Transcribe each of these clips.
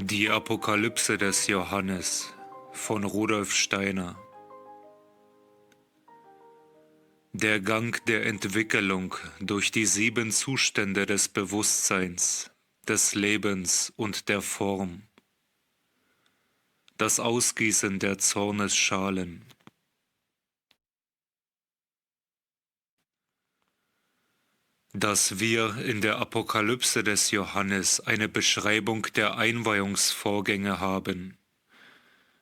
Die Apokalypse des Johannes von Rudolf Steiner. Der Gang der Entwicklung durch die 7 Zustände des Bewusstseins, des Lebens und der Form. Das Ausgießen der Zornesschalen. Dass wir in der Apokalypse des Johannes eine Beschreibung der Einweihungsvorgänge haben,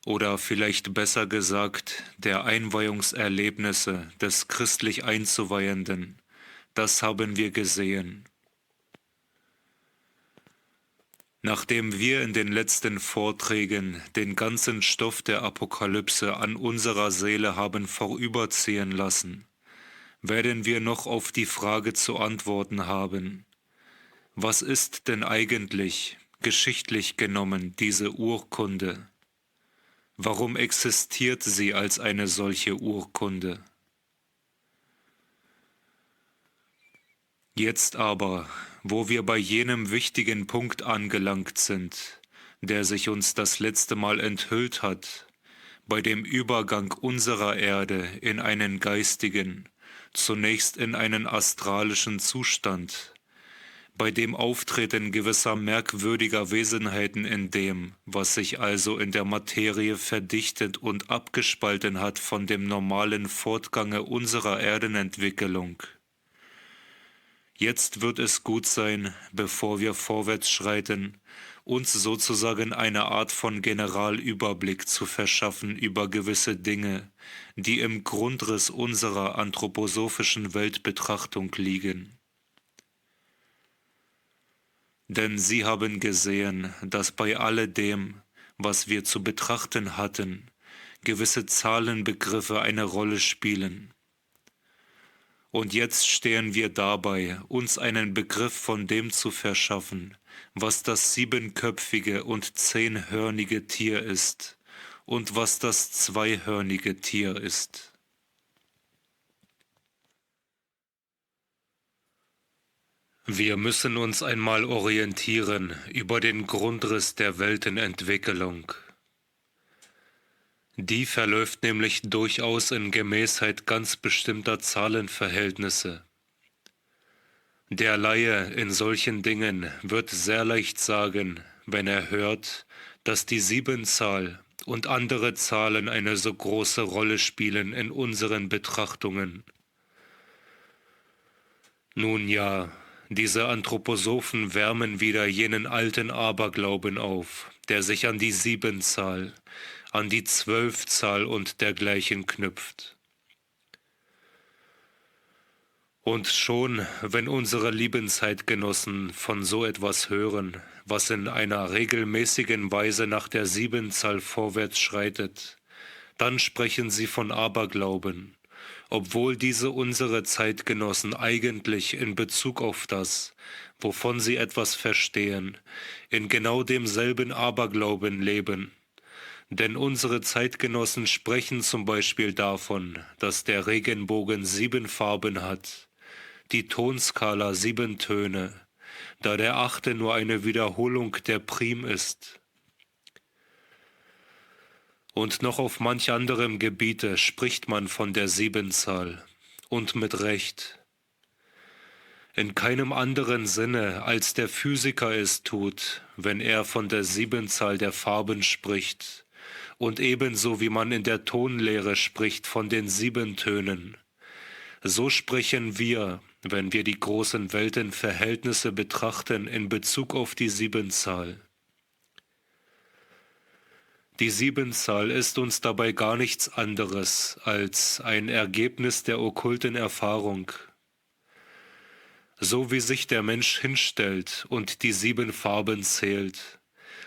oder vielleicht besser gesagt, der Einweihungserlebnisse des christlich Einzuweihenden, das haben wir gesehen. Nachdem wir in den letzten Vorträgen den ganzen Stoff der Apokalypse an unserer Seele haben vorüberziehen lassen, werden wir noch auf die Frage zu antworten haben: Was ist denn eigentlich, geschichtlich genommen, diese Urkunde? Warum existiert sie als eine solche Urkunde? Jetzt aber, wo wir bei jenem wichtigen Punkt angelangt sind, der sich uns das letzte Mal enthüllt hat, bei dem Übergang unserer Erde in einen geistigen, zunächst in einen astralischen Zustand, bei dem Auftreten gewisser merkwürdiger Wesenheiten in dem, was sich also in der Materie verdichtet und abgespalten hat von dem normalen Fortgange unserer Erdenentwicklung. Jetzt wird es gut sein, bevor wir vorwärts schreiten, uns sozusagen eine Art von Generalüberblick zu verschaffen über gewisse Dinge, die im Grundriss unserer anthroposophischen Weltbetrachtung liegen. Denn Sie haben gesehen, dass bei alledem, was wir zu betrachten hatten, gewisse Zahlenbegriffe eine Rolle spielen. Und jetzt stehen wir dabei, uns einen Begriff von dem zu verschaffen, was das 7-köpfige und 10-hörnige Tier ist und was das 2-hörnige Tier ist. Wir müssen uns einmal orientieren über den Grundriss der Weltenentwicklung. Die verläuft nämlich durchaus in Gemäßheit ganz bestimmter Zahlenverhältnisse. Der Laie in solchen Dingen wird sehr leicht sagen, wenn er hört, dass die 7-Zahl und andere Zahlen eine so große Rolle spielen in unseren Betrachtungen. Nun ja, diese Anthroposophen wärmen wieder jenen alten Aberglauben auf, der sich an die 7-Zahl, an die 12-Zahl und dergleichen knüpft. Und schon, wenn unsere lieben Zeitgenossen von so etwas hören, was in einer regelmäßigen Weise nach der 7-Zahl vorwärts schreitet, dann sprechen sie von Aberglauben, obwohl diese unsere Zeitgenossen eigentlich in Bezug auf das, wovon sie etwas verstehen, in genau demselben Aberglauben leben. Denn unsere Zeitgenossen sprechen zum Beispiel davon, dass der Regenbogen 7 Farben hat, die Tonskala 7 Töne, da der 8. nur eine Wiederholung der Prim ist. Und noch auf manch anderem Gebiete spricht man von der 7-Zahl, und mit Recht. In keinem anderen Sinne, als der Physiker es tut, wenn er von der 7-Zahl der Farben spricht, und ebenso wie man in der Tonlehre spricht von den 7 Tönen. So sprechen wir, wenn wir die großen Weltenverhältnisse betrachten, in Bezug auf die 7-Zahl. Die 7-Zahl ist uns dabei gar nichts anderes als ein Ergebnis der okkulten Erfahrung. So wie sich der Mensch hinstellt und die 7 Farben zählt,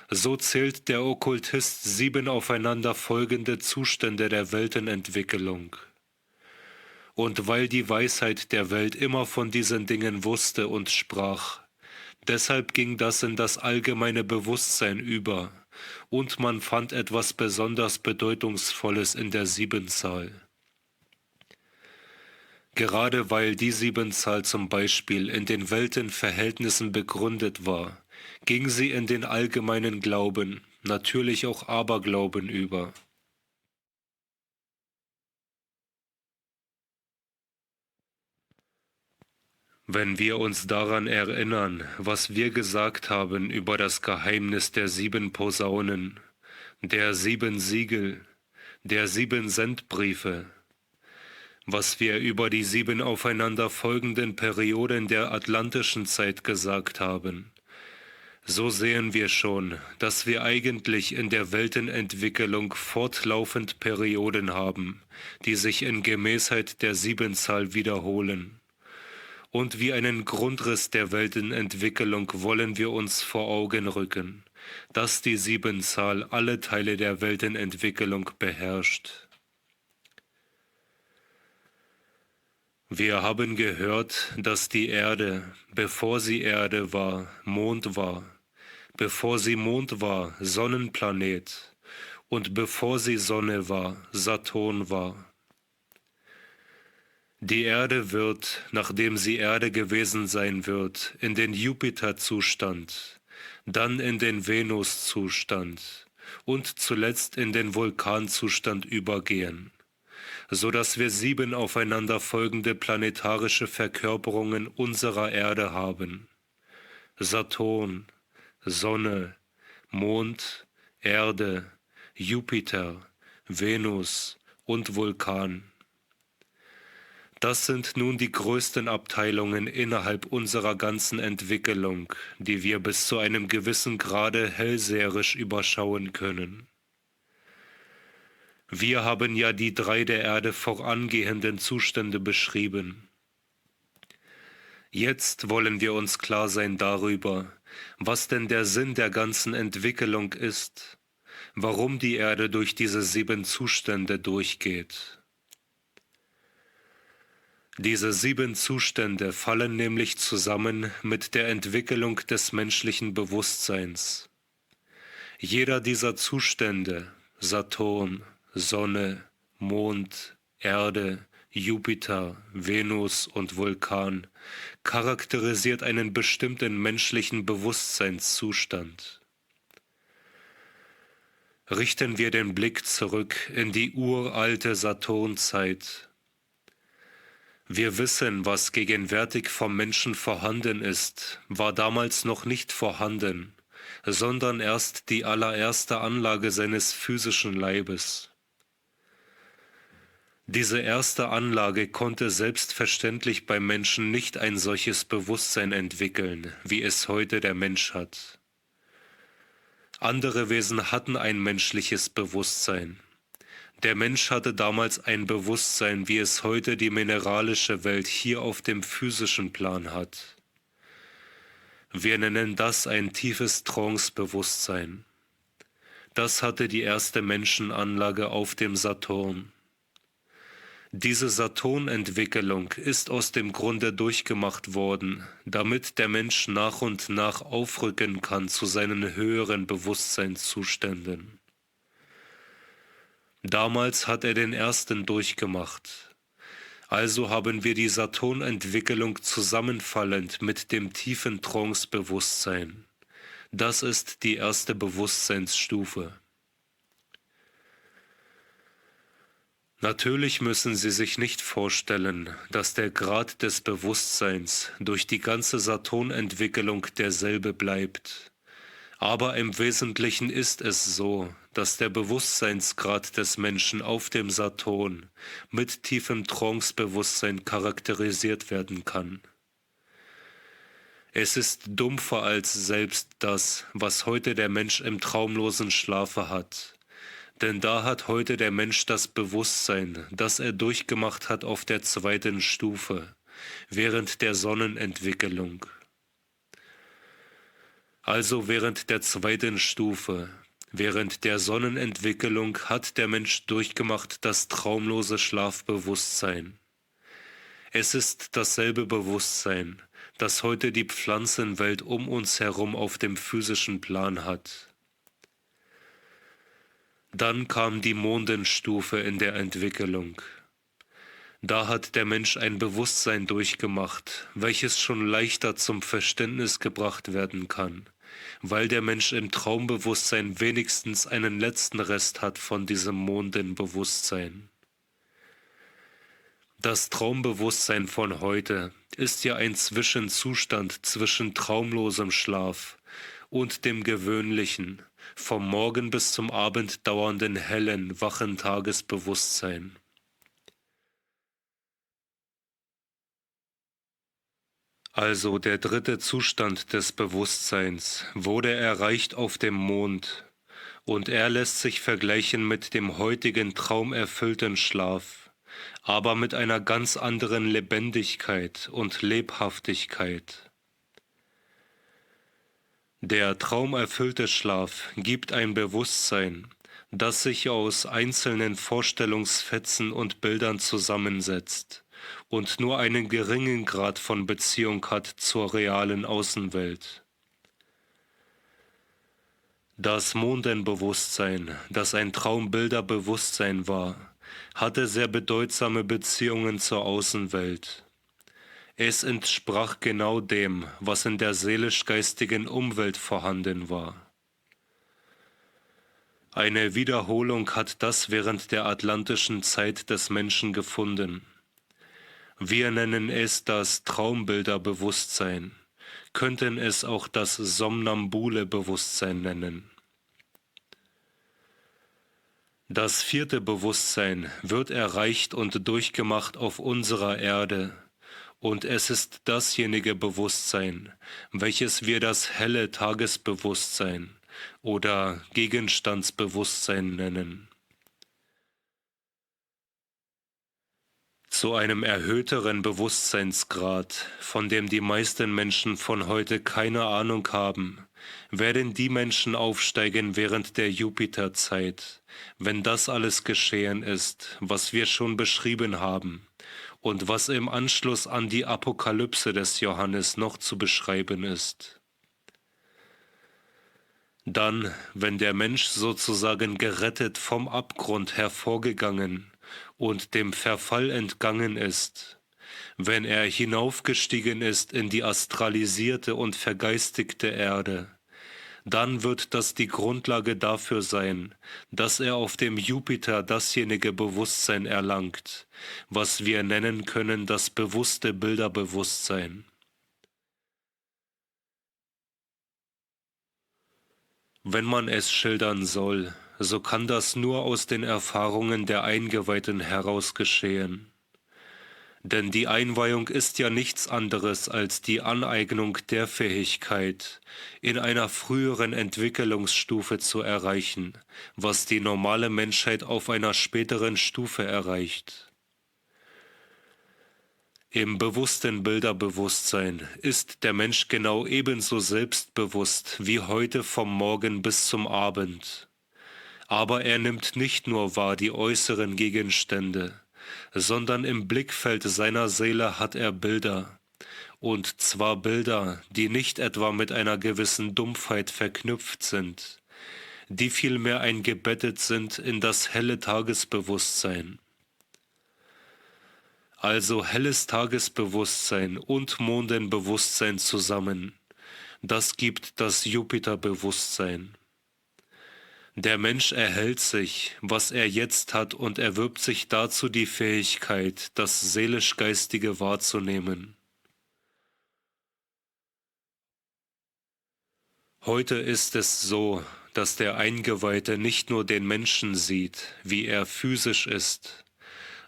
so zählt der Okkultist 7 aufeinander folgende Zustände der Weltenentwicklung. Und weil die Weisheit der Welt immer von diesen Dingen wusste und sprach, deshalb ging das in das allgemeine Bewusstsein über, und man fand etwas besonders Bedeutungsvolles in der 7-Zahl. Gerade weil die 7-Zahl zum Beispiel in den Weltenverhältnissen begründet war, ging sie in den allgemeinen Glauben, natürlich auch Aberglauben über. Wenn wir uns daran erinnern, was wir gesagt haben über das Geheimnis der 7 Posaunen, der 7 Siegel, der 7 Sendbriefe, was wir über die 7 aufeinanderfolgenden Perioden der atlantischen Zeit gesagt haben, so sehen wir schon, dass wir eigentlich in der Weltenentwicklung fortlaufend Perioden haben, die sich in Gemäßheit der 7-Zahl wiederholen. Und wie einen Grundriss der Weltenentwicklung wollen wir uns vor Augen rücken, dass die 7-Zahl alle Teile der Weltenentwicklung beherrscht. Wir haben gehört, dass die Erde, bevor sie Erde war, Mond war, bevor sie Mond war, Sonnenplanet und bevor sie Sonne war, Saturn war. Die Erde wird, nachdem sie Erde gewesen sein wird, in den Jupiterzustand, dann in den Venuszustand und zuletzt in den Vulkanzustand übergehen, so dass wir 7 aufeinanderfolgende planetarische Verkörperungen unserer Erde haben: Saturn, Sonne, Mond, Erde, Jupiter, Venus und Vulkan. Das sind nun die größten Abteilungen innerhalb unserer ganzen Entwicklung, die wir bis zu einem gewissen Grade hellseherisch überschauen können. Wir haben ja die 3 der Erde vorangehenden Zustände beschrieben. Jetzt wollen wir uns klar sein darüber, was denn der Sinn der ganzen Entwicklung ist, warum die Erde durch diese 7 Zustände durchgeht. Diese 7 Zustände fallen nämlich zusammen mit der Entwicklung des menschlichen Bewusstseins. Jeder dieser Zustände, Saturn, Sonne, Mond, Erde, Jupiter, Venus und Vulkan, charakterisiert einen bestimmten menschlichen Bewusstseinszustand. Richten wir den Blick zurück in die uralte Saturnzeit. Wir wissen, was gegenwärtig vom Menschen vorhanden ist, war damals noch nicht vorhanden, sondern erst die allererste Anlage seines physischen Leibes. Diese erste Anlage konnte selbstverständlich beim Menschen nicht ein solches Bewusstsein entwickeln, wie es heute der Mensch hat. Andere Wesen hatten ein menschliches Bewusstsein. Der Mensch hatte damals ein Bewusstsein, wie es heute die mineralische Welt hier auf dem physischen Plan hat. Wir nennen das ein tiefes Trance-Bewusstsein. Das hatte die erste Menschenanlage auf dem Saturn. Diese Saturn-Entwicklung ist aus dem Grunde durchgemacht worden, damit der Mensch nach und nach aufrücken kann zu seinen höheren Bewusstseinszuständen. Damals hat er den ersten durchgemacht. Also haben wir die Saturn-Entwicklung zusammenfallend mit dem tiefen Trance-Bewusstsein. Das ist die erste Bewusstseinsstufe. Natürlich müssen Sie sich nicht vorstellen, dass der Grad des Bewusstseins durch die ganze Saturn-Entwicklung derselbe bleibt. Aber im Wesentlichen ist es so, dass der Bewusstseinsgrad des Menschen auf dem Saturn mit tiefem Trance-Bewusstsein charakterisiert werden kann. Es ist dumpfer als selbst das, was heute der Mensch im traumlosen Schlafe hat. Denn da hat heute der Mensch das Bewusstsein, das er durchgemacht hat auf der 2. Stufe, während der Sonnenentwicklung. Also während der 2. Stufe, während der Sonnenentwicklung hat der Mensch durchgemacht das traumlose Schlafbewusstsein. Es ist dasselbe Bewusstsein, das heute die Pflanzenwelt um uns herum auf dem physischen Plan hat. Dann kam die Mondenstufe in der Entwicklung. Da hat der Mensch ein Bewusstsein durchgemacht, welches schon leichter zum Verständnis gebracht werden kann, weil der Mensch im Traumbewusstsein wenigstens einen letzten Rest hat von diesem Mondenbewusstsein. Das Traumbewusstsein von heute ist ja ein Zwischenzustand zwischen traumlosem Schlaf und dem gewöhnlichen, vom Morgen bis zum Abend dauernden hellen, wachen Tagesbewusstsein. Also der dritte Zustand des Bewusstseins wurde erreicht auf dem Mond, und er lässt sich vergleichen mit dem heutigen traumerfüllten Schlaf, aber mit einer ganz anderen Lebendigkeit und Lebhaftigkeit. Der traumerfüllte Schlaf gibt ein Bewusstsein, das sich aus einzelnen Vorstellungsfetzen und Bildern zusammensetzt und nur einen geringen Grad von Beziehung hat zur realen Außenwelt. Das Mondenbewusstsein, das ein Traumbilderbewusstsein war, hatte sehr bedeutsame Beziehungen zur Außenwelt. Es entsprach genau dem, was in der seelisch-geistigen Umwelt vorhanden war. Eine Wiederholung hat das während der atlantischen Zeit des Menschen gefunden. Wir nennen es das Traumbilderbewusstsein, könnten es auch das somnambule Bewusstsein nennen. Das vierte Bewusstsein wird erreicht und durchgemacht auf unserer Erde, und es ist dasjenige Bewusstsein, welches wir das helle Tagesbewusstsein oder Gegenstandsbewusstsein nennen. Zu einem erhöhteren Bewusstseinsgrad, von dem die meisten Menschen von heute keine Ahnung haben, werden die Menschen aufsteigen während der Jupiterzeit, wenn das alles geschehen ist, was wir schon beschrieben haben und was im Anschluss an die Apokalypse des Johannes noch zu beschreiben ist. Dann, wenn der Mensch sozusagen gerettet vom Abgrund hervorgegangen und dem Verfall entgangen ist, wenn er hinaufgestiegen ist in die astralisierte und vergeistigte Erde, dann wird das die Grundlage dafür sein, dass er auf dem Jupiter dasjenige Bewusstsein erlangt, was wir nennen können das bewusste Bilderbewusstsein. Wenn man es schildern soll, so kann das nur aus den Erfahrungen der Eingeweihten heraus geschehen. Denn die Einweihung ist ja nichts anderes als die Aneignung der Fähigkeit, in einer früheren Entwicklungsstufe zu erreichen, was die normale Menschheit auf einer späteren Stufe erreicht. Im bewussten Bilderbewusstsein ist der Mensch genau ebenso selbstbewusst wie heute vom Morgen bis zum Abend. Aber er nimmt nicht nur wahr die äußeren Gegenstände, sondern im Blickfeld seiner Seele hat er Bilder, und zwar Bilder, die nicht etwa mit einer gewissen Dumpfheit verknüpft sind, die vielmehr eingebettet sind in das helle Tagesbewusstsein. Also helles Tagesbewusstsein und Mondenbewusstsein zusammen, das gibt das Jupiterbewusstsein. Der Mensch erhält sich, was er jetzt hat, und erwirbt sich dazu die Fähigkeit, das Seelisch-Geistige wahrzunehmen. Heute ist es so, dass der Eingeweihte nicht nur den Menschen sieht, wie er physisch ist,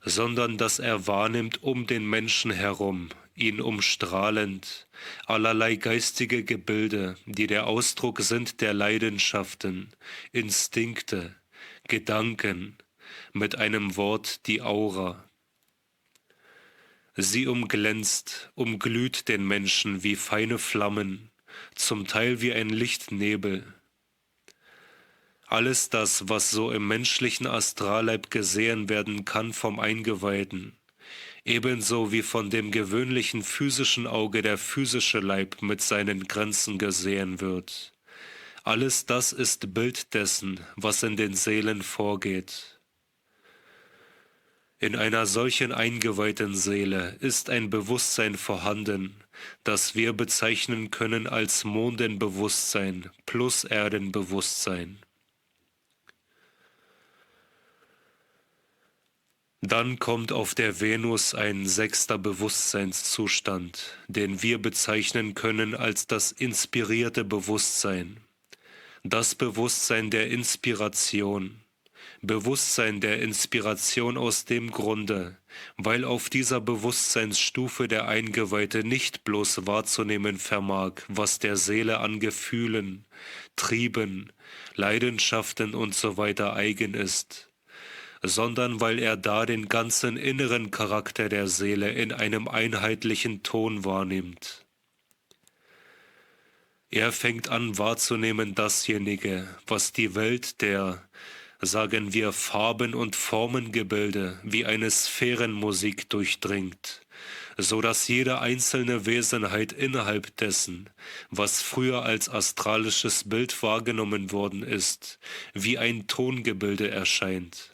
sondern dass er wahrnimmt um den Menschen herum, ihn umstrahlend, allerlei geistige Gebilde, die der Ausdruck sind der Leidenschaften, Instinkte, Gedanken, mit einem Wort die Aura. Sie umglänzt, umglüht den Menschen wie feine Flammen, zum Teil wie ein Lichtnebel. Alles das, was so im menschlichen Astralleib gesehen werden kann vom Eingeweihten, ebenso wie von dem gewöhnlichen physischen Auge der physische Leib mit seinen Grenzen gesehen wird. Alles das ist Bild dessen, was in den Seelen vorgeht. In einer solchen eingeweihten Seele ist ein Bewusstsein vorhanden, das wir bezeichnen können als Mondenbewusstsein plus Erdenbewusstsein. Dann kommt auf der Venus ein sechster Bewusstseinszustand, den wir bezeichnen können als das inspirierte Bewusstsein, das Bewusstsein der Inspiration. Bewusstsein der Inspiration aus dem Grunde, weil auf dieser Bewusstseinsstufe der Eingeweihte nicht bloß wahrzunehmen vermag, was der Seele an Gefühlen, Trieben, Leidenschaften usw. eigen ist, sondern weil er da den ganzen inneren Charakter der Seele in einem einheitlichen Ton wahrnimmt. Er fängt an wahrzunehmen dasjenige, was die Welt der, sagen wir, Farben- und Formengebilde wie eine Sphärenmusik durchdringt, so dass jede einzelne Wesenheit innerhalb dessen, was früher als astralisches Bild wahrgenommen worden ist, wie ein Tongebilde erscheint.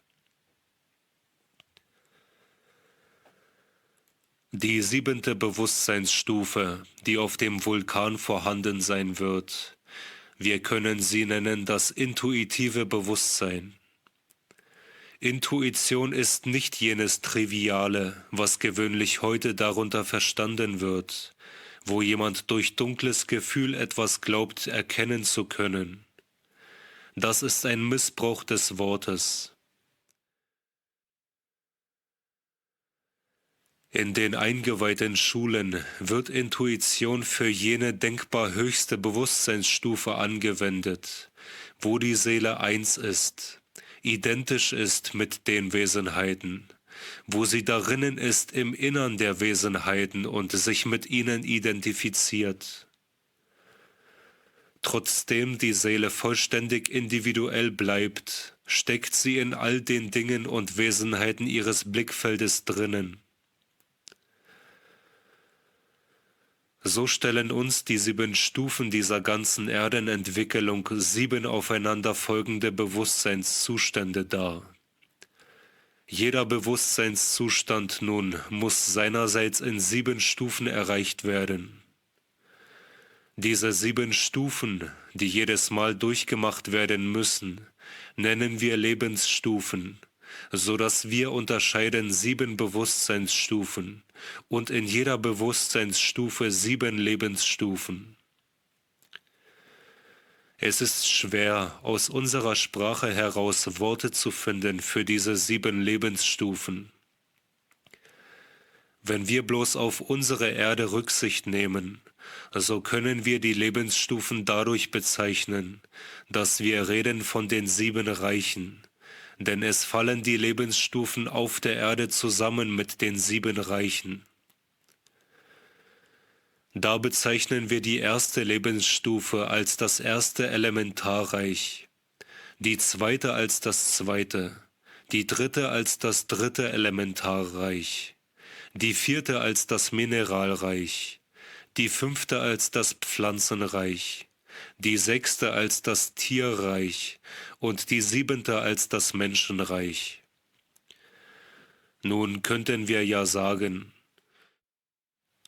Die siebente Bewusstseinsstufe, die auf dem Vulkan vorhanden sein wird, wir können sie nennen das intuitive Bewusstsein. Intuition ist nicht jenes Triviale, was gewöhnlich heute darunter verstanden wird, wo jemand durch dunkles Gefühl etwas glaubt erkennen zu können. Das ist ein Missbrauch des Wortes. In den eingeweihten Schulen wird Intuition für jene denkbar höchste Bewusstseinsstufe angewendet, wo die Seele eins ist, identisch ist mit den Wesenheiten, wo sie darinnen ist im Innern der Wesenheiten und sich mit ihnen identifiziert. Trotzdem die Seele vollständig individuell bleibt, steckt sie in all den Dingen und Wesenheiten ihres Blickfeldes drinnen. So stellen uns die 7 Stufen dieser ganzen Erdenentwicklung 7 aufeinanderfolgende Bewusstseinszustände dar. Jeder Bewusstseinszustand nun muss seinerseits in 7 Stufen erreicht werden. Diese 7 Stufen, die jedes Mal durchgemacht werden müssen, nennen wir Lebensstufen, so dass wir unterscheiden 7 Bewusstseinsstufen und in jeder Bewusstseinsstufe 7 Lebensstufen. Es ist schwer, aus unserer Sprache heraus Worte zu finden für diese 7 Lebensstufen. Wenn wir bloß auf unsere Erde Rücksicht nehmen, so können wir die Lebensstufen dadurch bezeichnen, dass wir reden von den 7 Reichen, denn es fallen die Lebensstufen auf der Erde zusammen mit den 7 Reichen. Da bezeichnen wir die erste Lebensstufe als das erste Elementarreich, die zweite als das zweite, die dritte als das dritte Elementarreich, die vierte als das Mineralreich, die 5. als das Pflanzenreich, die 6. als das Tierreich und die 7. als das Menschenreich. Nun könnten wir ja sagen,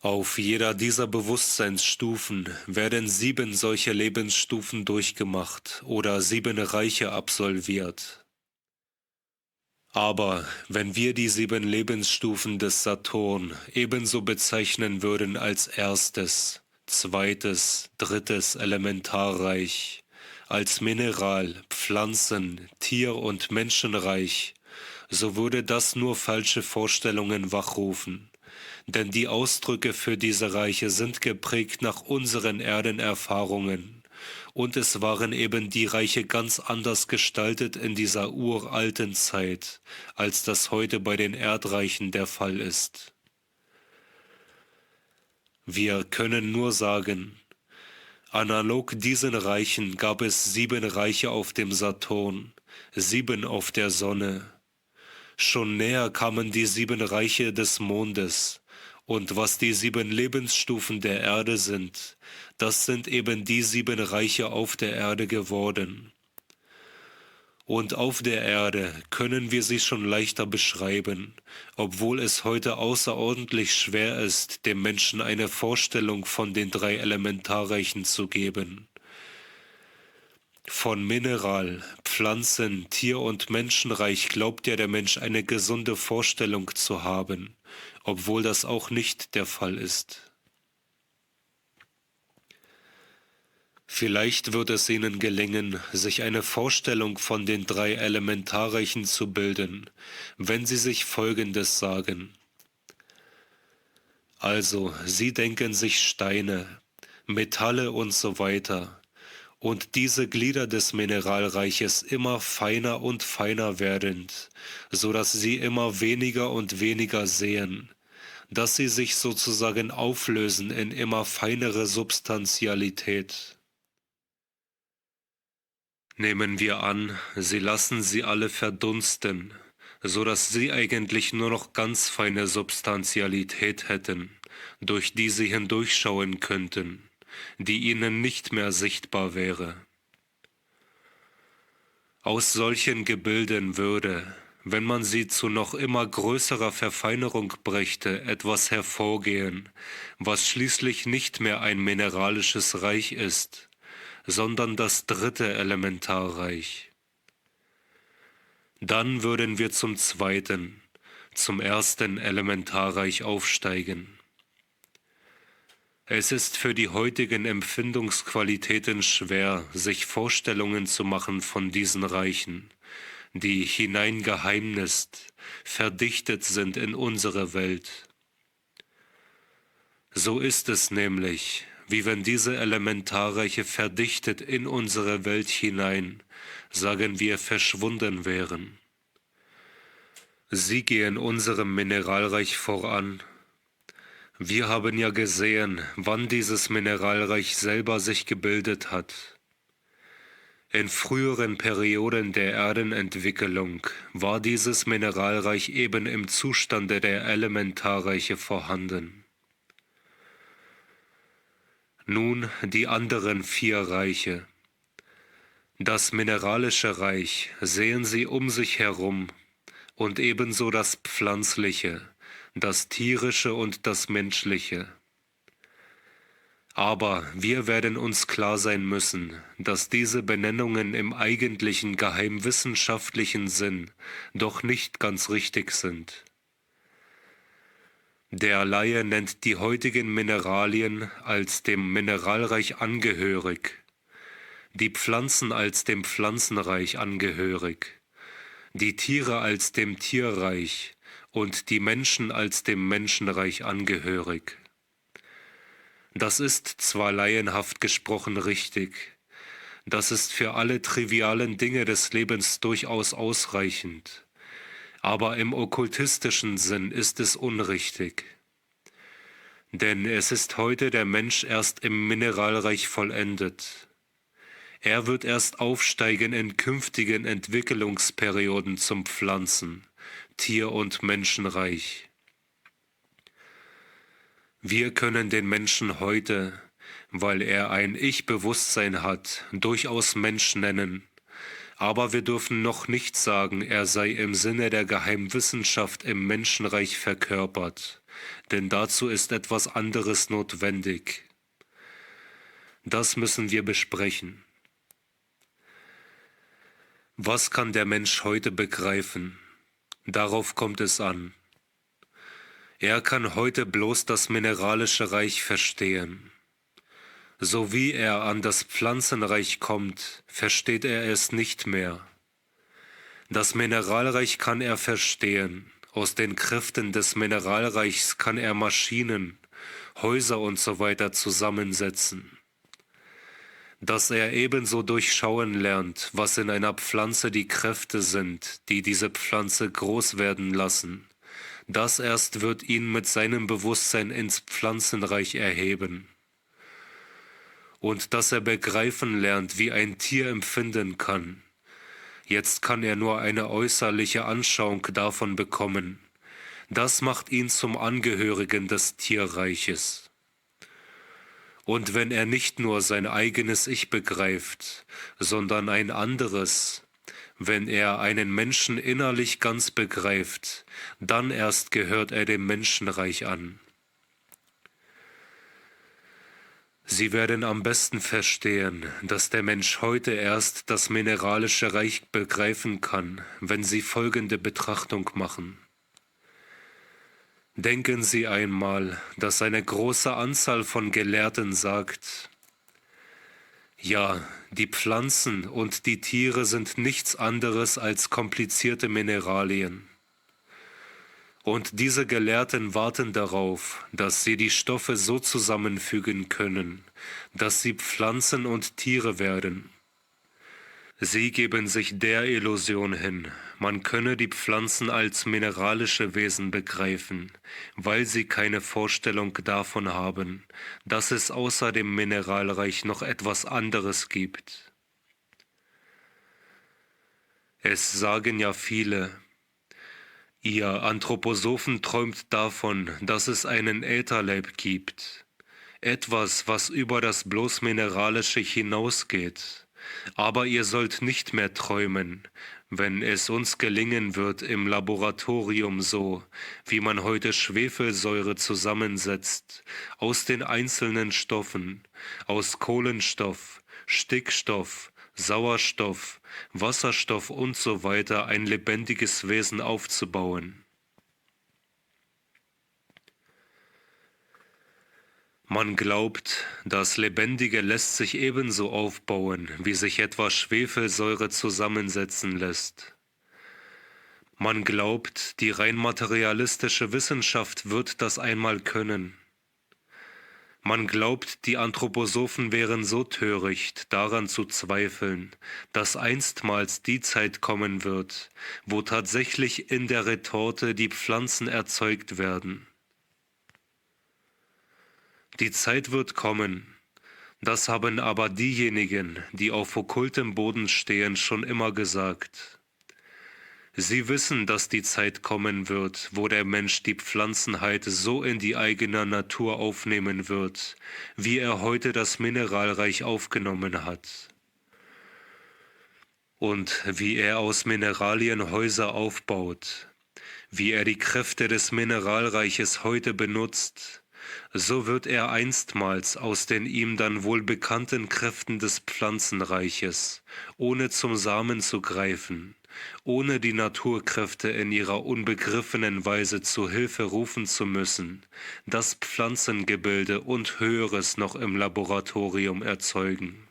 auf jeder dieser Bewusstseinsstufen werden 7 solche Lebensstufen durchgemacht oder 7 Reiche absolviert. Aber wenn wir die 7 Lebensstufen des Saturn ebenso bezeichnen würden als erstes, zweites, drittes Elementarreich, als Mineral-, Pflanzen-, Tier- und Menschenreich, so würde das nur falsche Vorstellungen wachrufen. Denn die Ausdrücke für diese Reiche sind geprägt nach unseren Erdenerfahrungen. Und es waren eben die Reiche ganz anders gestaltet in dieser uralten Zeit, als das heute bei den Erdreichen der Fall ist. Wir können nur sagen, analog diesen Reichen gab es 7 Reiche auf dem Saturn, 7 auf der Sonne. Schon näher kamen die 7 Reiche des Mondes. Und was die 7 Lebensstufen der Erde sind, das sind eben die 7 Reiche auf der Erde geworden. Und auf der Erde können wir sie schon leichter beschreiben, obwohl es heute außerordentlich schwer ist, dem Menschen eine Vorstellung von den drei Elementarreichen zu geben. Von Mineral-, Pflanzen-, Tier- und Menschenreich glaubt ja der Mensch eine gesunde Vorstellung zu haben, obwohl das auch nicht der Fall ist. Vielleicht wird es ihnen gelingen, sich eine Vorstellung von den drei Elementarreichen zu bilden, wenn sie sich Folgendes sagen. Also, sie denken sich Steine, Metalle und so weiter, und diese Glieder des Mineralreiches immer feiner und feiner werdend, so dass sie immer weniger und weniger sehen, dass sie sich sozusagen auflösen in immer feinere Substantialität. Nehmen wir an, sie lassen sie alle verdunsten, so dass sie eigentlich nur noch ganz feine Substantialität hätten, durch die sie hindurchschauen könnten, die ihnen nicht mehr sichtbar wäre. Aus solchen Gebilden würde, wenn man sie zu noch immer größerer Verfeinerung brächte, etwas hervorgehen, was schließlich nicht mehr ein mineralisches Reich ist, sondern das dritte Elementarreich. Dann würden wir zum zweiten, zum ersten Elementarreich aufsteigen. Es ist für die heutigen Empfindungsqualitäten schwer, sich Vorstellungen zu machen von diesen Reichen, die hineingeheimnist, verdichtet sind in unsere Welt. So ist es nämlich, wie wenn diese Elementarreiche verdichtet in unsere Welt hinein, sagen wir, verschwunden wären. Sie gehen unserem Mineralreich voran. Wir haben ja gesehen, wann dieses Mineralreich selber sich gebildet hat. In früheren Perioden der Erdenentwicklung war dieses Mineralreich eben im Zustande der Elementarreiche vorhanden. Nun die anderen vier Reiche. Das mineralische Reich sehen Sie um sich herum und ebenso das pflanzliche, das tierische und das menschliche. Aber wir werden uns klar sein müssen, dass diese Benennungen im eigentlichen geheimwissenschaftlichen Sinn doch nicht ganz richtig sind. Der Laie nennt die heutigen Mineralien als dem Mineralreich angehörig, die Pflanzen als dem Pflanzenreich angehörig, die Tiere als dem Tierreich und die Menschen als dem Menschenreich angehörig. Das ist zwar laienhaft gesprochen richtig, das ist für alle trivialen Dinge des Lebens durchaus ausreichend, aber im okkultistischen Sinn ist es unrichtig. Denn es ist heute der Mensch erst im Mineralreich vollendet. Er wird erst aufsteigen in künftigen Entwicklungsperioden zum Pflanzen-, Tier- und Menschenreich. Wir können den Menschen heute, weil er ein Ich-Bewusstsein hat, durchaus Mensch nennen, aber wir dürfen noch nicht sagen, er sei im Sinne der Geheimwissenschaft im Menschenreich verkörpert, denn dazu ist etwas anderes notwendig. Das müssen wir besprechen. Was kann der Mensch heute begreifen? Darauf kommt es an. Er kann heute bloß das mineralische Reich verstehen. So wie er an das Pflanzenreich kommt, versteht er es nicht mehr. Das Mineralreich kann er verstehen. Aus den Kräften des Mineralreichs kann er Maschinen, Häuser und so weiter zusammensetzen. Dass er ebenso durchschauen lernt, was in einer Pflanze die Kräfte sind, die diese Pflanze groß werden lassen. Das erst wird ihn mit seinem Bewusstsein ins Pflanzenreich erheben. Und dass er begreifen lernt, wie ein Tier empfinden kann. Jetzt kann er nur eine äußerliche Anschauung davon bekommen. Das macht ihn zum Angehörigen des Tierreiches. Und wenn er nicht nur sein eigenes Ich begreift, sondern ein anderes, Wenn er einen Menschen innerlich ganz begreift, dann erst gehört er dem Menschenreich an. Sie werden am besten verstehen, dass der Mensch heute erst das mineralische Reich begreifen kann, wenn Sie folgende Betrachtung machen. Denken Sie einmal, dass eine große Anzahl von Gelehrten sagt, ja, die Pflanzen und die Tiere sind nichts anderes als komplizierte Mineralien. Und diese Gelehrten warten darauf, dass sie die Stoffe so zusammenfügen können, dass sie Pflanzen und Tiere werden. Sie geben sich der Illusion hin, man könne die Pflanzen als mineralische Wesen begreifen, weil sie keine Vorstellung davon haben, dass es außer dem Mineralreich noch etwas anderes gibt. Es sagen ja viele, ihr Anthroposophen träumt davon, dass es einen Ätherleib gibt, etwas, was über das bloß Mineralische hinausgeht. Aber ihr sollt nicht mehr träumen, wenn es uns gelingen wird im Laboratorium so, wie man heute Schwefelsäure zusammensetzt, aus den einzelnen Stoffen, aus Kohlenstoff, Stickstoff, Sauerstoff, Wasserstoff und so weiter ein lebendiges Wesen aufzubauen. Man glaubt, das Lebendige lässt sich ebenso aufbauen, wie sich etwa Schwefelsäure zusammensetzen lässt. Man glaubt, die rein materialistische Wissenschaft wird das einmal können. Man glaubt, die Anthroposophen wären so töricht, daran zu zweifeln, dass einstmals die Zeit kommen wird, wo tatsächlich in der Retorte die Pflanzen erzeugt werden. Die Zeit wird kommen, das haben aber diejenigen, die auf okkultem Boden stehen, schon immer gesagt. Sie wissen, dass die Zeit kommen wird, wo der Mensch die Pflanzenheit so in die eigene Natur aufnehmen wird, wie er heute das Mineralreich aufgenommen hat. Und wie er aus Mineralien Häuser aufbaut, wie er die Kräfte des Mineralreiches heute benutzt, so wird er einstmals aus den ihm dann wohl bekannten Kräften des Pflanzenreiches, ohne zum Samen zu greifen, ohne die Naturkräfte in ihrer unbegriffenen Weise zu Hilfe rufen zu müssen, das Pflanzengebilde und Höheres noch im Laboratorium erzeugen.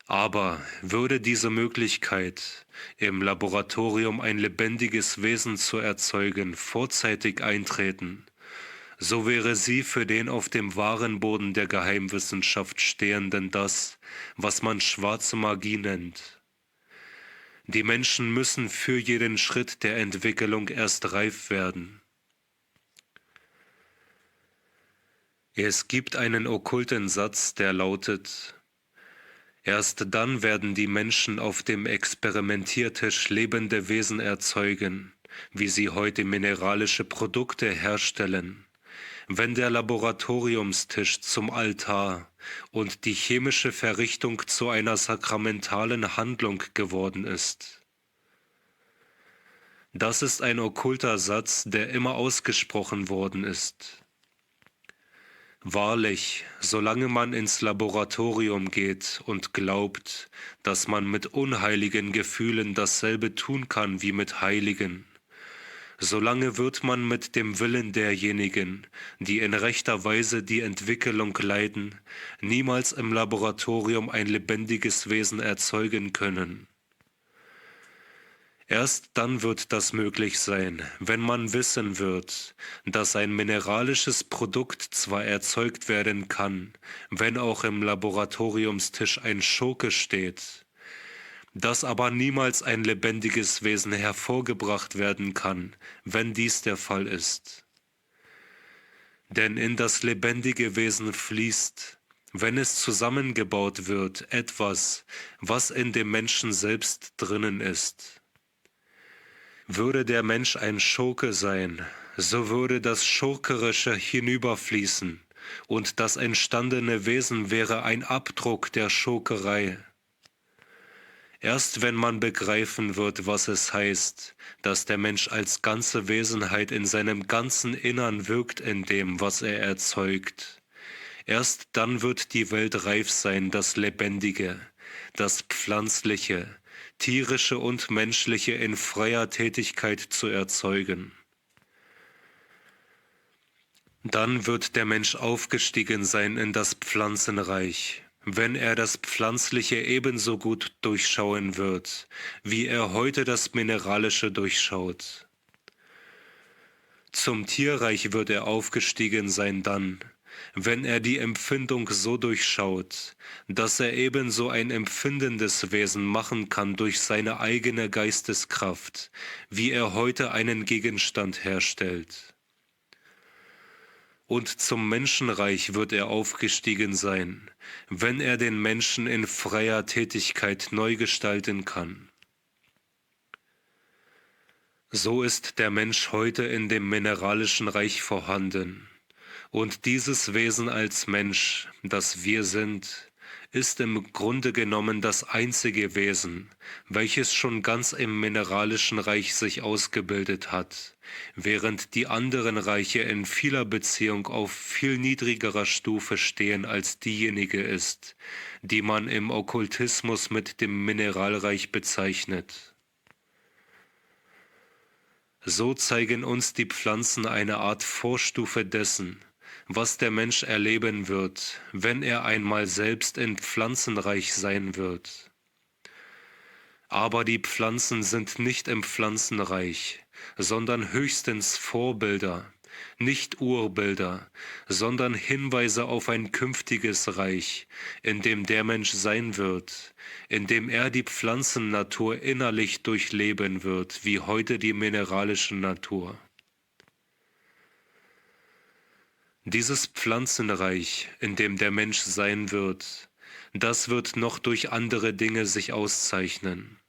Aber würde diese Möglichkeit, im Laboratorium ein lebendiges Wesen zu erzeugen, vorzeitig eintreten, so wäre sie für den auf dem wahren Boden der Geheimwissenschaft Stehenden das, was man schwarze Magie nennt. Die Menschen müssen für jeden Schritt der Entwicklung erst reif werden. Es gibt einen okkulten Satz, der lautet: Erst dann werden die Menschen auf dem Experimentiertisch lebende Wesen erzeugen, wie sie heute mineralische Produkte herstellen, wenn der Laboratoriumstisch zum Altar und die chemische Verrichtung zu einer sakramentalen Handlung geworden ist. Das ist ein okkulter Satz, der immer ausgesprochen worden ist. Wahrlich, solange man ins Laboratorium geht und glaubt, dass man mit unheiligen Gefühlen dasselbe tun kann wie mit heiligen, solange wird man mit dem Willen derjenigen, die in rechter Weise die Entwicklung leiten, niemals im Laboratorium ein lebendiges Wesen erzeugen können. Erst dann wird das möglich sein, wenn man wissen wird, dass ein mineralisches Produkt zwar erzeugt werden kann, wenn auch im Laboratoriumstisch ein Schurke steht, dass aber niemals ein lebendiges Wesen hervorgebracht werden kann, wenn dies der Fall ist. Denn in das lebendige Wesen fließt, wenn es zusammengebaut wird, etwas, was in dem Menschen selbst drinnen ist. Würde der Mensch ein Schurke sein, so würde das Schurkerische hinüberfließen, und das entstandene Wesen wäre ein Abdruck der Schurkerei. Erst wenn man begreifen wird, was es heißt, dass der Mensch als ganze Wesenheit in seinem ganzen Innern wirkt in dem, was er erzeugt, erst dann wird die Welt reif sein, das Lebendige, das Pflanzliche, tierische und menschliche in freier Tätigkeit zu erzeugen. Dann wird der Mensch aufgestiegen sein in das Pflanzenreich, wenn er das Pflanzliche ebenso gut durchschauen wird, wie er heute das Mineralische durchschaut. Zum Tierreich wird er aufgestiegen sein dann, wenn er die Empfindung so durchschaut, dass er ebenso ein empfindendes Wesen machen kann durch seine eigene Geisteskraft, wie er heute einen Gegenstand herstellt. Und zum Menschenreich wird er aufgestiegen sein, wenn er den Menschen in freier Tätigkeit neu gestalten kann. So ist der Mensch heute in dem mineralischen Reich vorhanden. Und dieses Wesen als Mensch, das wir sind, ist im Grunde genommen das einzige Wesen, welches schon ganz im mineralischen Reich sich ausgebildet hat, während die anderen Reiche in vieler Beziehung auf viel niedrigerer Stufe stehen als diejenige ist, die man im Okkultismus mit dem Mineralreich bezeichnet. So zeigen uns die Pflanzen eine Art Vorstufe dessen, was der Mensch erleben wird, wenn er einmal selbst im Pflanzenreich sein wird. Aber die Pflanzen sind nicht im Pflanzenreich, sondern höchstens Vorbilder, nicht Urbilder, sondern Hinweise auf ein künftiges Reich, in dem der Mensch sein wird, in dem er die Pflanzennatur innerlich durchleben wird, wie heute die mineralische Natur. Dieses Pflanzenreich, in dem der Mensch sein wird, das wird noch durch andere Dinge sich auszeichnen.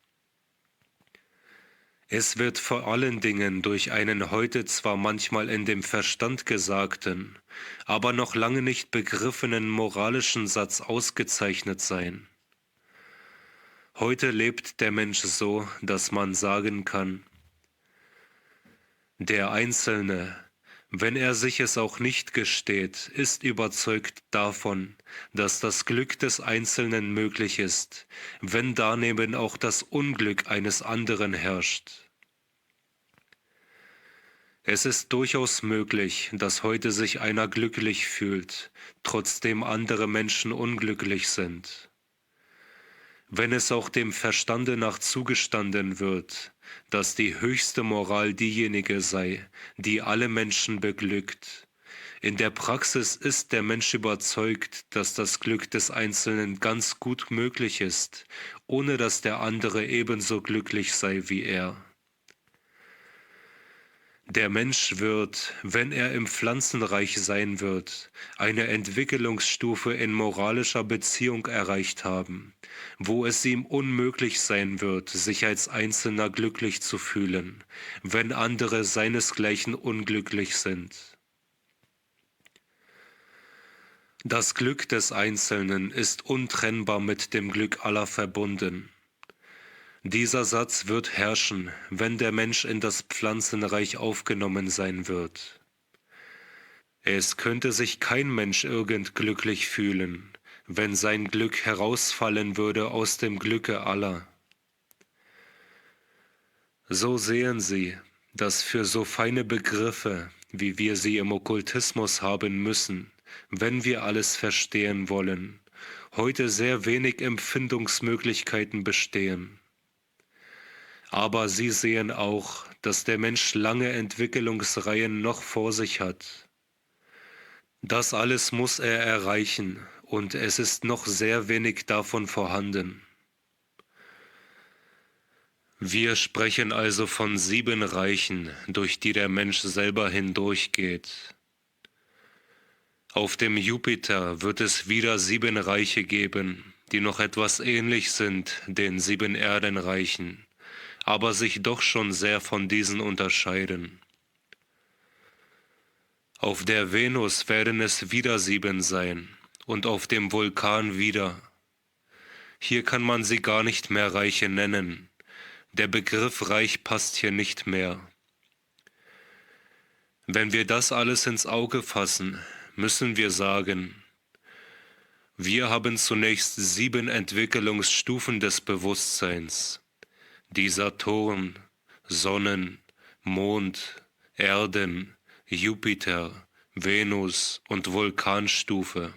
Es wird vor allen Dingen durch einen heute zwar manchmal in dem Verstand gesagten, aber noch lange nicht begriffenen moralischen Satz ausgezeichnet sein. Heute lebt der Mensch so, dass man sagen kann, der Einzelne, wenn er sich es auch nicht gesteht, ist überzeugt davon, dass das Glück des Einzelnen möglich ist, wenn daneben auch das Unglück eines anderen herrscht. Es ist durchaus möglich, dass heute sich einer glücklich fühlt, trotzdem andere Menschen unglücklich sind. Wenn es auch dem Verstande nach zugestanden wird, dass die höchste Moral diejenige sei, die alle Menschen beglückt. In der Praxis ist der Mensch überzeugt, dass das Glück des Einzelnen ganz gut möglich ist, ohne dass der andere ebenso glücklich sei wie er. Der Mensch wird, wenn er im Pflanzenreich sein wird, eine Entwicklungsstufe in moralischer Beziehung erreicht haben, wo es ihm unmöglich sein wird, sich als Einzelner glücklich zu fühlen, wenn andere seinesgleichen unglücklich sind. Das Glück des Einzelnen ist untrennbar mit dem Glück aller verbunden. Dieser Satz wird herrschen, wenn der Mensch in das Pflanzenreich aufgenommen sein wird. Es könnte sich kein Mensch irgend glücklich fühlen, wenn sein Glück herausfallen würde aus dem Glücke aller. So sehen Sie, dass für so feine Begriffe, wie wir sie im Okkultismus haben müssen, wenn wir alles verstehen wollen, heute sehr wenig Empfindungsmöglichkeiten bestehen. Aber Sie sehen auch, dass der Mensch lange Entwicklungsreihen noch vor sich hat. Das alles muss er erreichen, und es ist noch sehr wenig davon vorhanden. Wir sprechen also von 7 Reichen, durch die der Mensch selber hindurchgeht. Auf dem Jupiter wird es wieder 7 Reiche geben, die noch etwas ähnlich sind den 7 Erdenreichen, aber sich doch schon sehr von diesen unterscheiden. Auf der Venus werden es wieder 7 sein und auf dem Vulkan wieder. Hier kann man sie gar nicht mehr Reiche nennen. Der Begriff Reich passt hier nicht mehr. Wenn wir das alles ins Auge fassen, müssen wir sagen, wir haben zunächst 7 Entwicklungsstufen des Bewusstseins, die Saturn, Sonnen, Mond, Erden, Jupiter, Venus und Vulkanstufe.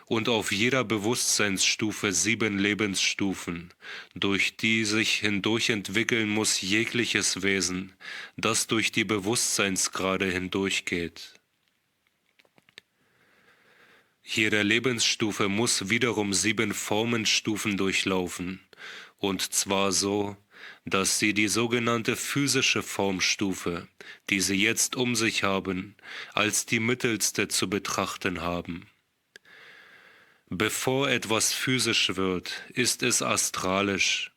Und auf jeder Bewusstseinsstufe 7 Lebensstufen, durch die sich hindurch entwickeln muss jegliches Wesen, das durch die Bewusstseinsgrade hindurchgeht. Jede Lebensstufe muss wiederum 7 Formenstufen durchlaufen, und zwar so, dass sie die sogenannte physische Formstufe, die sie jetzt um sich haben, als die mittelste zu betrachten haben. Bevor etwas physisch wird, ist es astralisch.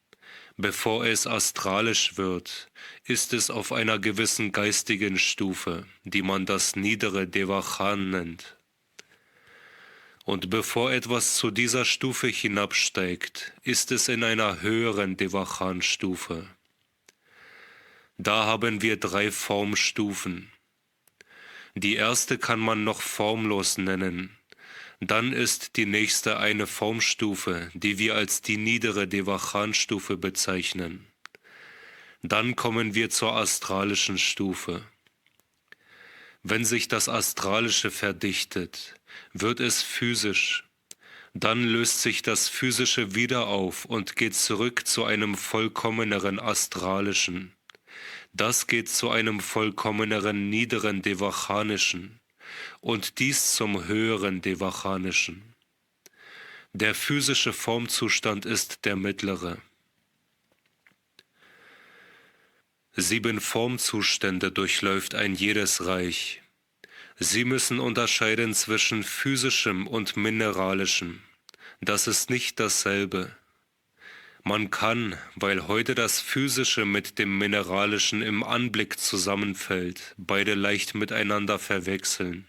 Bevor es astralisch wird, ist es auf einer gewissen geistigen Stufe, die man das niedere Devachan nennt. Und bevor etwas zu dieser Stufe hinabsteigt, ist es in einer höheren Devachan-Stufe. Da haben wir 3 Formstufen. Die erste kann man noch formlos nennen. Dann ist die nächste eine Formstufe, die wir als die niedere Devachan-Stufe bezeichnen. Dann kommen wir zur astralischen Stufe. Wenn sich das Astralische verdichtet, wird es physisch. Dann löst sich das Physische wieder auf und geht zurück zu einem vollkommeneren Astralischen. Das geht zu einem vollkommeneren niederen Devachanischen. Und dies zum höheren Devachanischen. Der physische Formzustand ist der mittlere. 7 Formzustände durchläuft ein jedes Reich. Sie müssen unterscheiden zwischen physischem und mineralischem. Das ist nicht dasselbe. Man kann, weil heute das Physische mit dem Mineralischen im Anblick zusammenfällt, beide leicht miteinander verwechseln.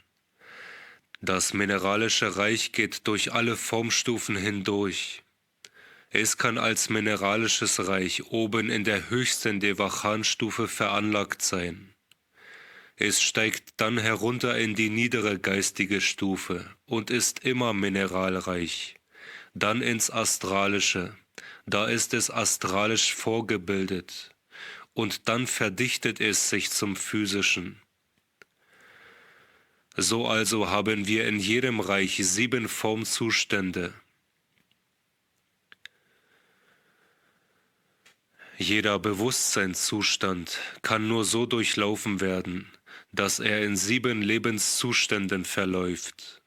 Das mineralische Reich geht durch alle Formstufen hindurch. Es kann als mineralisches Reich oben in der höchsten Devachan-Stufe veranlagt sein. Es steigt dann herunter in die niedere geistige Stufe und ist immer mineralreich. Dann ins Astralische, da ist es astralisch vorgebildet. Und dann verdichtet es sich zum Physischen. So also haben wir in jedem Reich 7 Formzustände. Jeder Bewusstseinszustand kann nur so durchlaufen werden, dass er in 7 Lebenszuständen verläuft.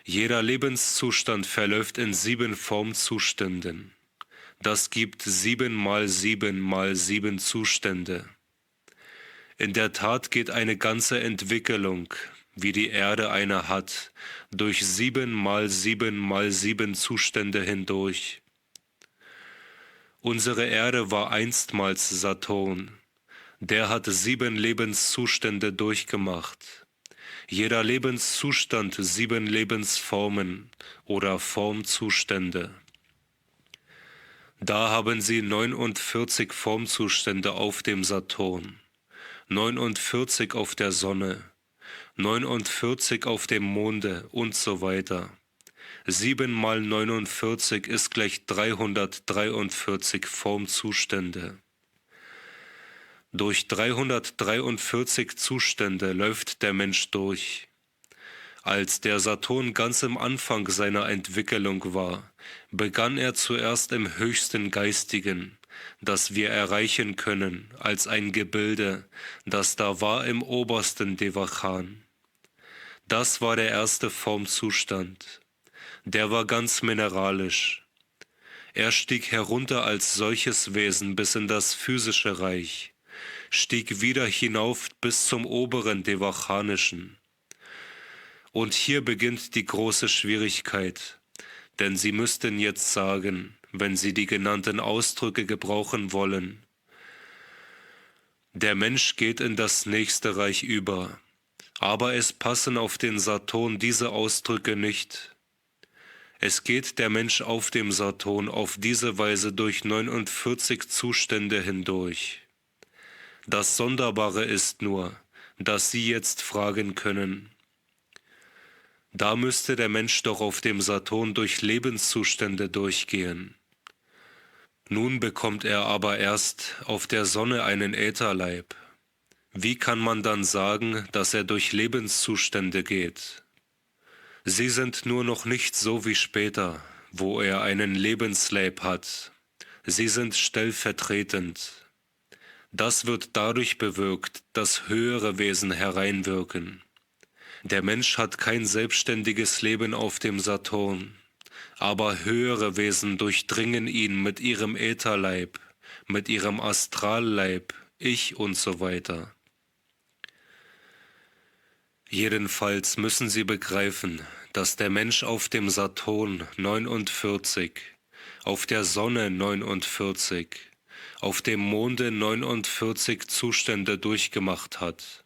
Jeder Lebenszustand verläuft in 7 Formzuständen. Das gibt 7 mal 7 mal 7 Zustände. In der Tat geht eine ganze Entwicklung, wie die Erde eine hat, durch 7 mal 7 mal 7 Zustände hindurch. Unsere Erde war einstmals Saturn. Der hat 7 Lebenszustände durchgemacht. Jeder Lebenszustand 7 Lebensformen oder Formzustände. Da haben sie 49 Formzustände auf dem Saturn, 49 auf der Sonne, 49 auf dem Monde und so weiter. 7 mal 49 ist gleich 343 Formzustände. Durch 343 Zustände läuft der Mensch durch. Als der Saturn ganz im Anfang seiner Entwicklung war, begann er zuerst im höchsten Geistigen, das wir erreichen können, als ein Gebilde, das da war im obersten Devachan. Das war der erste Formzustand. Der war ganz mineralisch. Er stieg herunter als solches Wesen bis in das physische Reich, stieg wieder hinauf bis zum oberen Devachanischen. Und hier beginnt die große Schwierigkeit, denn Sie müssten jetzt sagen, wenn Sie die genannten Ausdrücke gebrauchen wollen, der Mensch geht in das nächste Reich über, aber es passen auf den Saturn diese Ausdrücke nicht. Es geht der Mensch auf dem Saturn auf diese Weise durch 49 Zustände hindurch. Das Sonderbare ist nur, dass Sie jetzt fragen können: Da müsste der Mensch doch auf dem Saturn durch Lebenszustände durchgehen. Nun bekommt er aber erst auf der Sonne einen Ätherleib. Wie kann man dann sagen, dass er durch Lebenszustände geht? Sie sind nur noch nicht so wie später, wo er einen Lebensleib hat. Sie sind stellvertretend. Das wird dadurch bewirkt, dass höhere Wesen hereinwirken. Der Mensch hat kein selbstständiges Leben auf dem Saturn, aber höhere Wesen durchdringen ihn mit ihrem Ätherleib, mit ihrem Astralleib, Ich und so weiter. Jedenfalls müssen Sie begreifen, dass der Mensch auf dem Saturn 49, auf der Sonne 49, auf dem Monde 49 Zustände durchgemacht hat.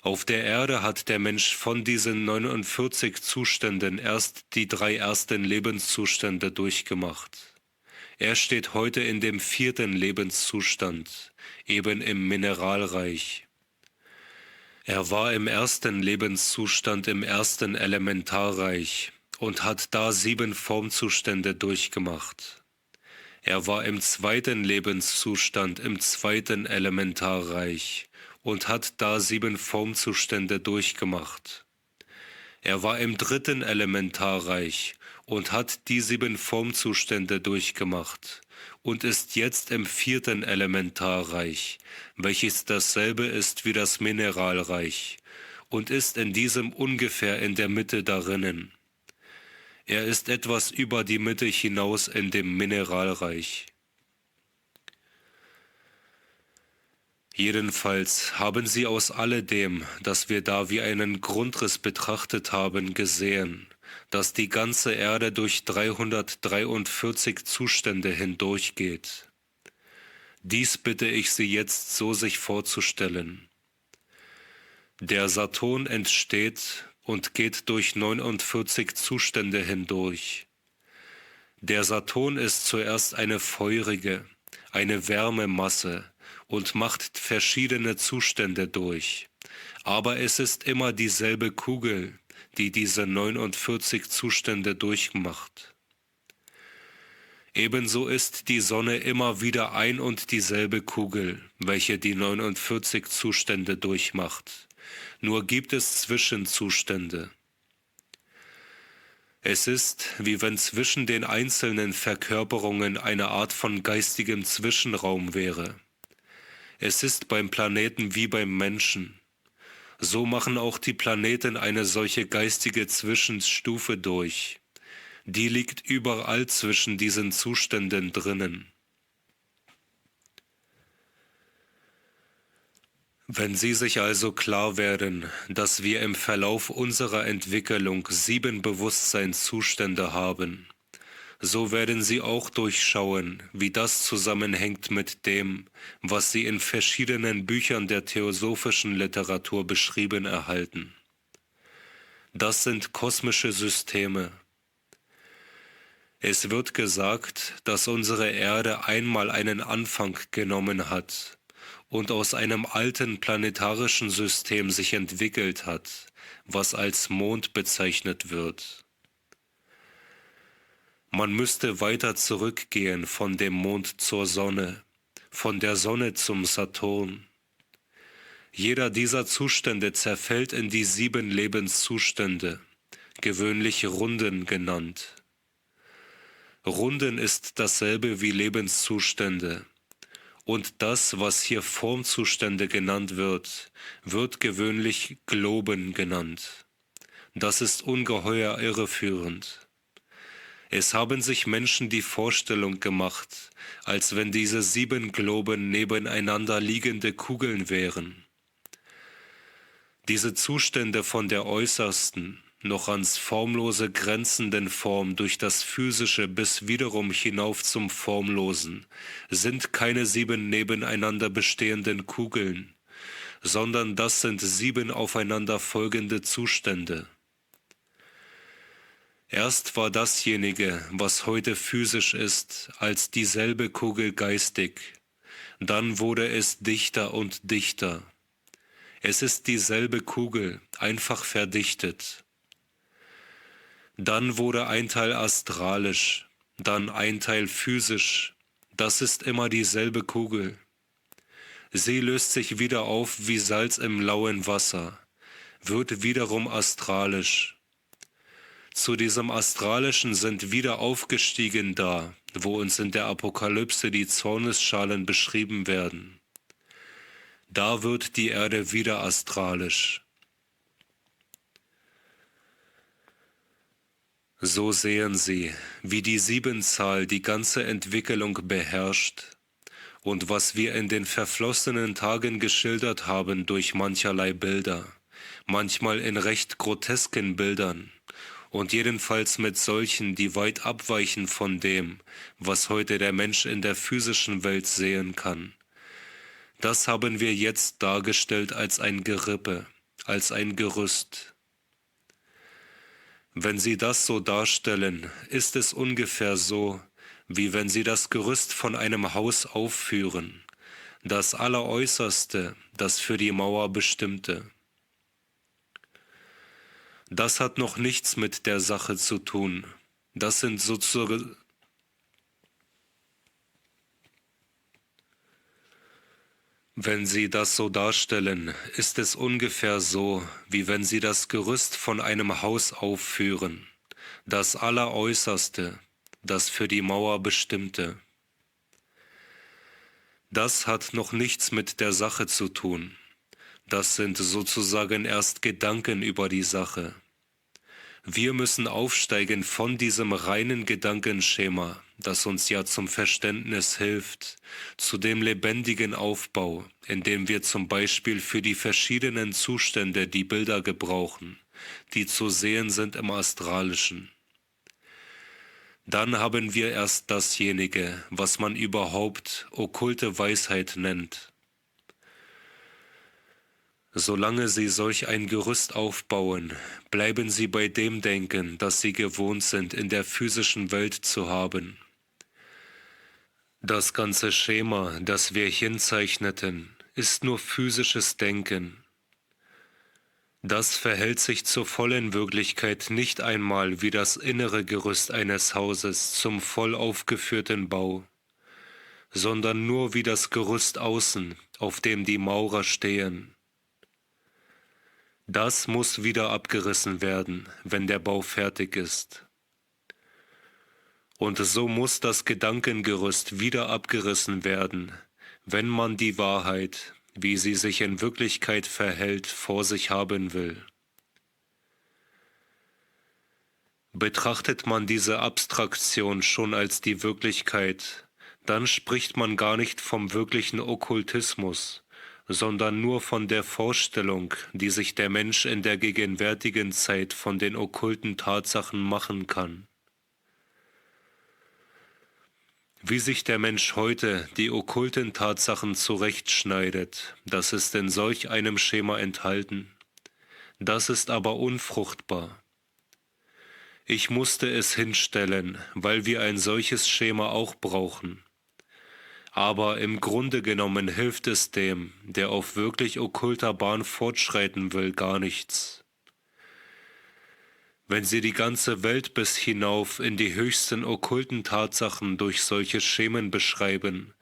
Auf der Erde hat der Mensch von diesen 49 Zuständen erst die 3 ersten Lebenszustände durchgemacht. Er steht heute in dem 4. Lebenszustand, eben im Mineralreich. Er war im 1. Lebenszustand im 1. Elementarreich und hat da 7 Formzustände durchgemacht. Er war im 2. Lebenszustand im 2. Elementarreich und hat da 7 Formzustände durchgemacht. Er war im 3. Elementarreich und hat die 7 Formzustände durchgemacht und ist jetzt im 4. Elementarreich, welches dasselbe ist wie das Mineralreich, und ist in diesem ungefähr in der Mitte darinnen. Er ist etwas über die Mitte hinaus in dem Mineralreich. Jedenfalls haben Sie aus alledem, das wir da wie einen Grundriss betrachtet haben, gesehen, dass die ganze Erde durch 343 Zustände hindurchgeht. Dies bitte ich Sie jetzt so sich vorzustellen. Der Saturn entsteht und geht durch 49 Zustände hindurch. Der Saturn ist zuerst eine feurige, eine Wärmemasse und macht verschiedene Zustände durch. Aber es ist immer dieselbe Kugel, die diese 49 Zustände durchmacht. Ebenso ist die Sonne immer wieder ein und dieselbe Kugel, welche die 49 Zustände durchmacht. Nur gibt es Zwischenzustände. Es ist, wie wenn zwischen den einzelnen Verkörperungen eine Art von geistigem Zwischenraum wäre. Es ist beim Planeten wie beim Menschen. So machen auch die Planeten eine solche geistige Zwischenstufe durch. Die liegt überall zwischen diesen Zuständen drinnen. Wenn Sie sich also klar werden, dass wir im Verlauf unserer Entwicklung 7 Bewusstseinszustände haben, so werden Sie auch durchschauen, wie das zusammenhängt mit dem, was Sie in verschiedenen Büchern der theosophischen Literatur beschrieben erhalten. Das sind kosmische Systeme. Es wird gesagt, dass unsere Erde einmal einen Anfang genommen hat und aus einem alten planetarischen System sich entwickelt hat, was als Mond bezeichnet wird. Man müsste weiter zurückgehen von dem Mond zur Sonne, von der Sonne zum Saturn. Jeder dieser Zustände zerfällt in die 7 Lebenszustände, gewöhnlich Runden genannt. Runden ist dasselbe wie Lebenszustände. Und das, was hier Formzustände genannt wird, wird gewöhnlich Globen genannt. Das ist ungeheuer irreführend. Es haben sich Menschen die Vorstellung gemacht, als wenn diese 7 Globen nebeneinander liegende Kugeln wären. Diese Zustände von der äußersten, noch ans Formlose grenzenden Form durch das Physische bis wiederum hinauf zum Formlosen, sind keine 7 nebeneinander bestehenden Kugeln, sondern das sind 7 aufeinander folgende Zustände. Erst war dasjenige, was heute physisch ist, als dieselbe Kugel geistig. Dann wurde es dichter und dichter. Es ist dieselbe Kugel, einfach verdichtet. Dann wurde ein Teil astralisch, dann ein Teil physisch. Das ist immer dieselbe Kugel. Sie löst sich wieder auf wie Salz im lauen Wasser, wird wiederum astralisch. Zu diesem Astralischen sind wieder aufgestiegen da, wo uns in der Apokalypse die Zornesschalen beschrieben werden. Da wird die Erde wieder astralisch. So sehen Sie, wie die Siebenzahl die ganze Entwicklung beherrscht und was wir in den verflossenen Tagen geschildert haben durch mancherlei Bilder, manchmal in recht grotesken Bildern, und jedenfalls mit solchen, die weit abweichen von dem, was heute der Mensch in der physischen Welt sehen kann. Das haben wir jetzt dargestellt als ein Gerippe, als ein Gerüst. Wenn Sie das so darstellen, ist es ungefähr so, wie wenn Sie das Gerüst von einem Haus aufführen, das Alleräußerste, das für die Mauer bestimmte. Das hat noch nichts mit der Sache zu tun. Das sind sozusagen... Wenn Sie das so darstellen, ist es ungefähr so, wie wenn Sie das Gerüst von einem Haus aufführen, das Alleräußerste, das für die Mauer bestimmte. Das hat noch nichts mit der Sache zu tun. Das sind sozusagen erst Gedanken über die Sache. Wir müssen aufsteigen von diesem reinen Gedankenschema, das uns ja zum Verständnis hilft, zu dem lebendigen Aufbau, in dem wir zum Beispiel für die verschiedenen Zustände die Bilder gebrauchen, die zu sehen sind im Astralischen. Dann haben wir erst dasjenige, was man überhaupt okkulte Weisheit nennt. Solange Sie solch ein Gerüst aufbauen, bleiben Sie bei dem Denken, das Sie gewohnt sind, in der physischen Welt zu haben. Das ganze Schema, das wir hinzeichneten, ist nur physisches Denken. Das verhält sich zur vollen Wirklichkeit nicht einmal wie das innere Gerüst eines Hauses zum voll aufgeführten Bau, sondern nur wie das Gerüst außen, auf dem die Maurer stehen. Das muss wieder abgerissen werden, wenn der Bau fertig ist. Und so muss das Gedankengerüst wieder abgerissen werden, wenn man die Wahrheit, wie sie sich in Wirklichkeit verhält, vor sich haben will. Betrachtet man diese Abstraktion schon als die Wirklichkeit, dann spricht man gar nicht vom wirklichen Okkultismus, sondern nur von der Vorstellung, die sich der Mensch in der gegenwärtigen Zeit von den okkulten Tatsachen machen kann. Wie sich der Mensch heute die okkulten Tatsachen zurechtschneidet, das ist in solch einem Schema enthalten. Das ist aber unfruchtbar. Ich musste es hinstellen, weil wir ein solches Schema auch brauchen. Aber im Grunde genommen hilft es dem, der auf wirklich okkulter Bahn fortschreiten will, gar nichts. Wenn Sie die ganze Welt bis hinauf in die höchsten okkulten Tatsachen durch solche Schemen beschreiben,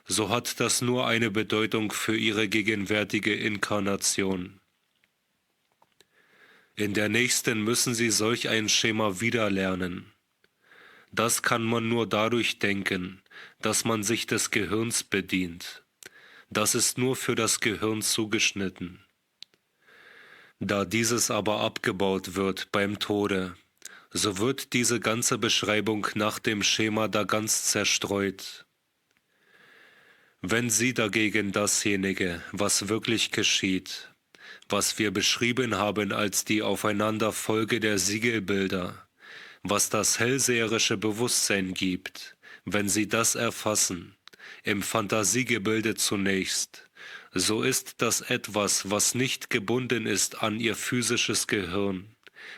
so hat das nur eine Bedeutung für Ihre gegenwärtige Inkarnation. In der nächsten müssen Sie solch ein Schema wieder lernen. Das kann man nur dadurch denken, dass man sich des Gehirns bedient. Das ist nur für das Gehirn zugeschnitten. Da dieses aber abgebaut wird beim Tode, so wird diese ganze Beschreibung nach dem Schema da ganz zerstreut. Wenn Sie dagegen dasjenige, was wirklich geschieht, was wir beschrieben haben als die Aufeinanderfolge der Siegelbilder, was das hellseherische Bewusstsein gibt, wenn Sie das erfassen, im Fantasiegebilde zunächst, so ist das etwas, was nicht gebunden ist an Ihr physisches Gehirn,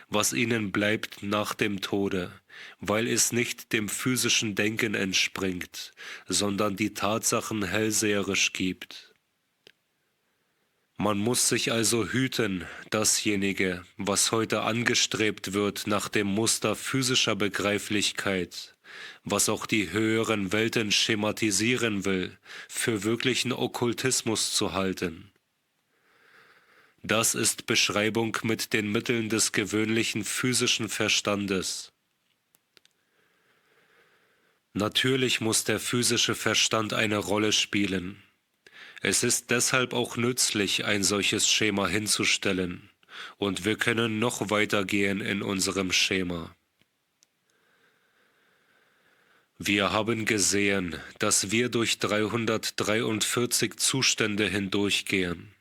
was ihnen bleibt nach dem Tode, weil es nicht dem physischen Denken entspringt, sondern die Tatsachen hellseherisch gibt. Man muss sich also hüten, dasjenige, was heute angestrebt wird nach dem Muster physischer Begreiflichkeit, was auch die höheren Welten schematisieren will, für wirklichen Okkultismus zu halten. Das ist Beschreibung mit den Mitteln des gewöhnlichen physischen Verstandes. Natürlich muss der physische Verstand eine Rolle spielen. Es ist deshalb auch nützlich, ein solches Schema hinzustellen, und wir können noch weitergehen in unserem Schema. Wir haben gesehen, dass wir durch 343 Zustände hindurchgehen.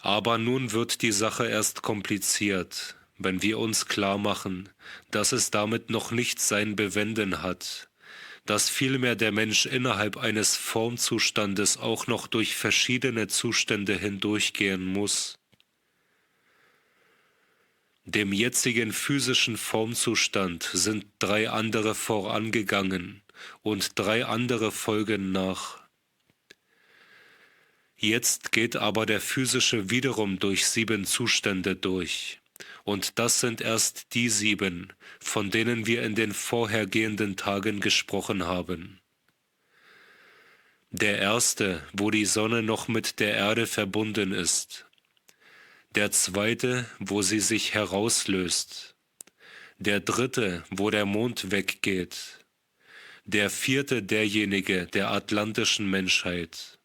Aber nun wird die Sache erst kompliziert, wenn wir uns klar machen, dass es damit noch nicht sein Bewenden hat, dass vielmehr der Mensch innerhalb eines Formzustandes auch noch durch verschiedene Zustände hindurchgehen muss. Dem jetzigen physischen Formzustand sind 3 andere vorangegangen und 3 andere folgen nach. Jetzt geht aber der physische wiederum durch 7 Zustände durch. Und das sind erst die 7, von denen wir in den vorhergehenden Tagen gesprochen haben. Der erste, wo die Sonne noch mit der Erde verbunden ist. Der zweite, wo sie sich herauslöst. Der dritte, wo der Mond weggeht. Der vierte, derjenige der atlantischen Menschheit.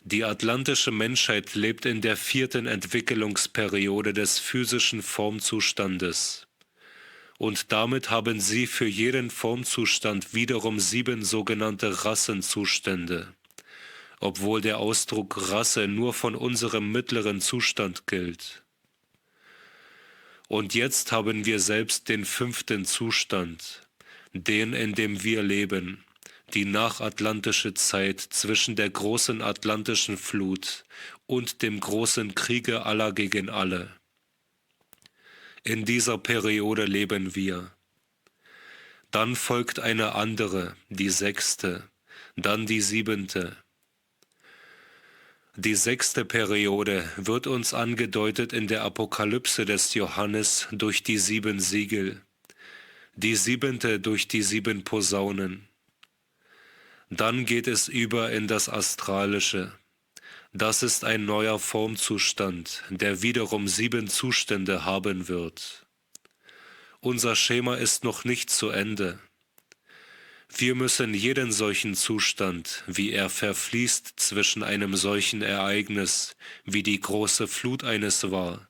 Die atlantische Menschheit lebt in der 4. Entwicklungsperiode des physischen Formzustandes. Und damit haben sie für jeden Formzustand wiederum 7 sogenannte Rassenzustände, obwohl der Ausdruck Rasse nur von unserem mittleren Zustand gilt. Und jetzt haben wir selbst den 5. Zustand, den, in dem wir leben, die nachatlantische Zeit zwischen der großen atlantischen Flut und dem großen Kriege aller gegen alle. In dieser Periode leben wir. Dann folgt eine andere, die 6., dann die 7. Die 6. Periode wird uns angedeutet in der Apokalypse des Johannes durch die 7 Siegel, die 7. durch die 7 Posaunen. Dann geht es über in das Astralische. Das ist ein neuer Formzustand, der wiederum 7 Zustände haben wird. Unser Schema ist noch nicht zu Ende. Wir müssen jeden solchen Zustand, wie er verfließt zwischen einem solchen Ereignis, wie die große Flut eines war,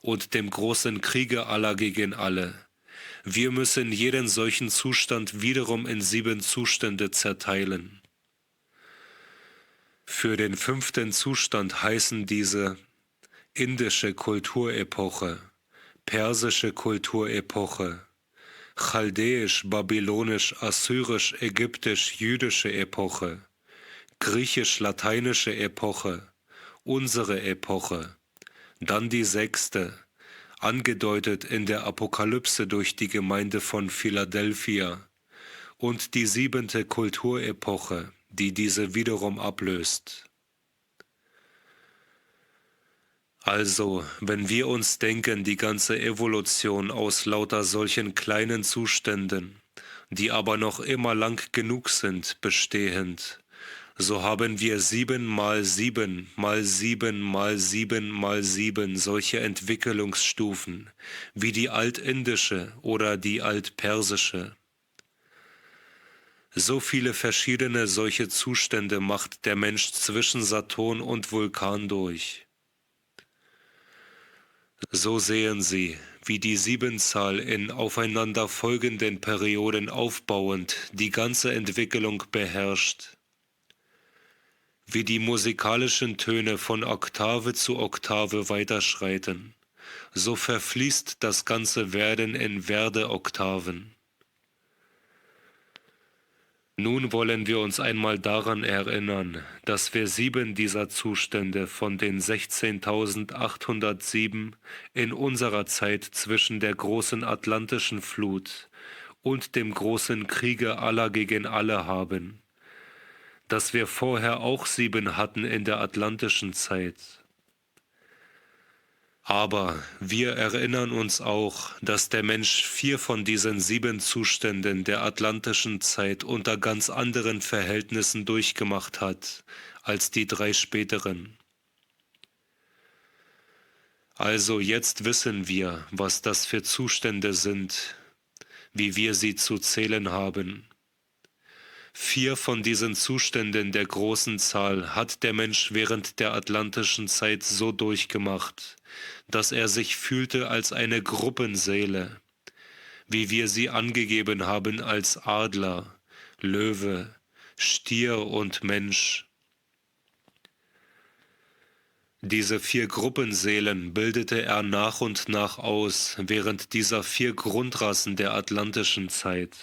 und dem großen Kriege aller gegen alle, wir müssen jeden solchen Zustand wiederum in 7 Zustände zerteilen. Für den 5. Zustand heißen diese indische Kulturepoche, persische Kulturepoche, chaldäisch, babylonisch, assyrisch, ägyptisch, jüdische Epoche, griechisch-lateinische Epoche, unsere Epoche, dann die 6., angedeutet in der Apokalypse durch die Gemeinde von Philadelphia, und die 7. Kulturepoche, die diese wiederum ablöst. Also, wenn wir uns denken, die ganze Evolution aus lauter solchen kleinen Zuständen, die aber noch immer lang genug sind, bestehend, so haben wir 7 mal 7 mal 7 mal 7 mal 7 solche Entwicklungsstufen, wie die altindische oder die altpersische. So viele verschiedene solche Zustände macht der Mensch zwischen Saturn und Vulkan durch. So sehen Sie, wie die 7-Zahl in aufeinanderfolgenden Perioden aufbauend die ganze Entwicklung beherrscht. Wie die musikalischen Töne von Oktave zu Oktave weiterschreiten, so verfließt das ganze Werden in Werde-Oktaven. Nun wollen wir uns einmal daran erinnern, dass wir 7 dieser Zustände von den 16.807 in unserer Zeit zwischen der großen atlantischen Flut und dem großen Kriege aller gegen alle haben, dass wir vorher auch 7 hatten in der atlantischen Zeit. Aber wir erinnern uns auch, dass der Mensch 4 von diesen 7 Zuständen der atlantischen Zeit unter ganz anderen Verhältnissen durchgemacht hat als die 3 späteren. Also jetzt wissen wir, was das für Zustände sind, wie wir sie zu zählen haben. 4 von diesen Zuständen der großen Zahl hat der Mensch während der atlantischen Zeit so durchgemacht, dass er sich fühlte als eine Gruppenseele, wie wir sie angegeben haben als Adler, Löwe, Stier und Mensch. Diese 4 Gruppenseelen bildete er nach und nach aus während dieser 4 Grundrassen der atlantischen Zeit.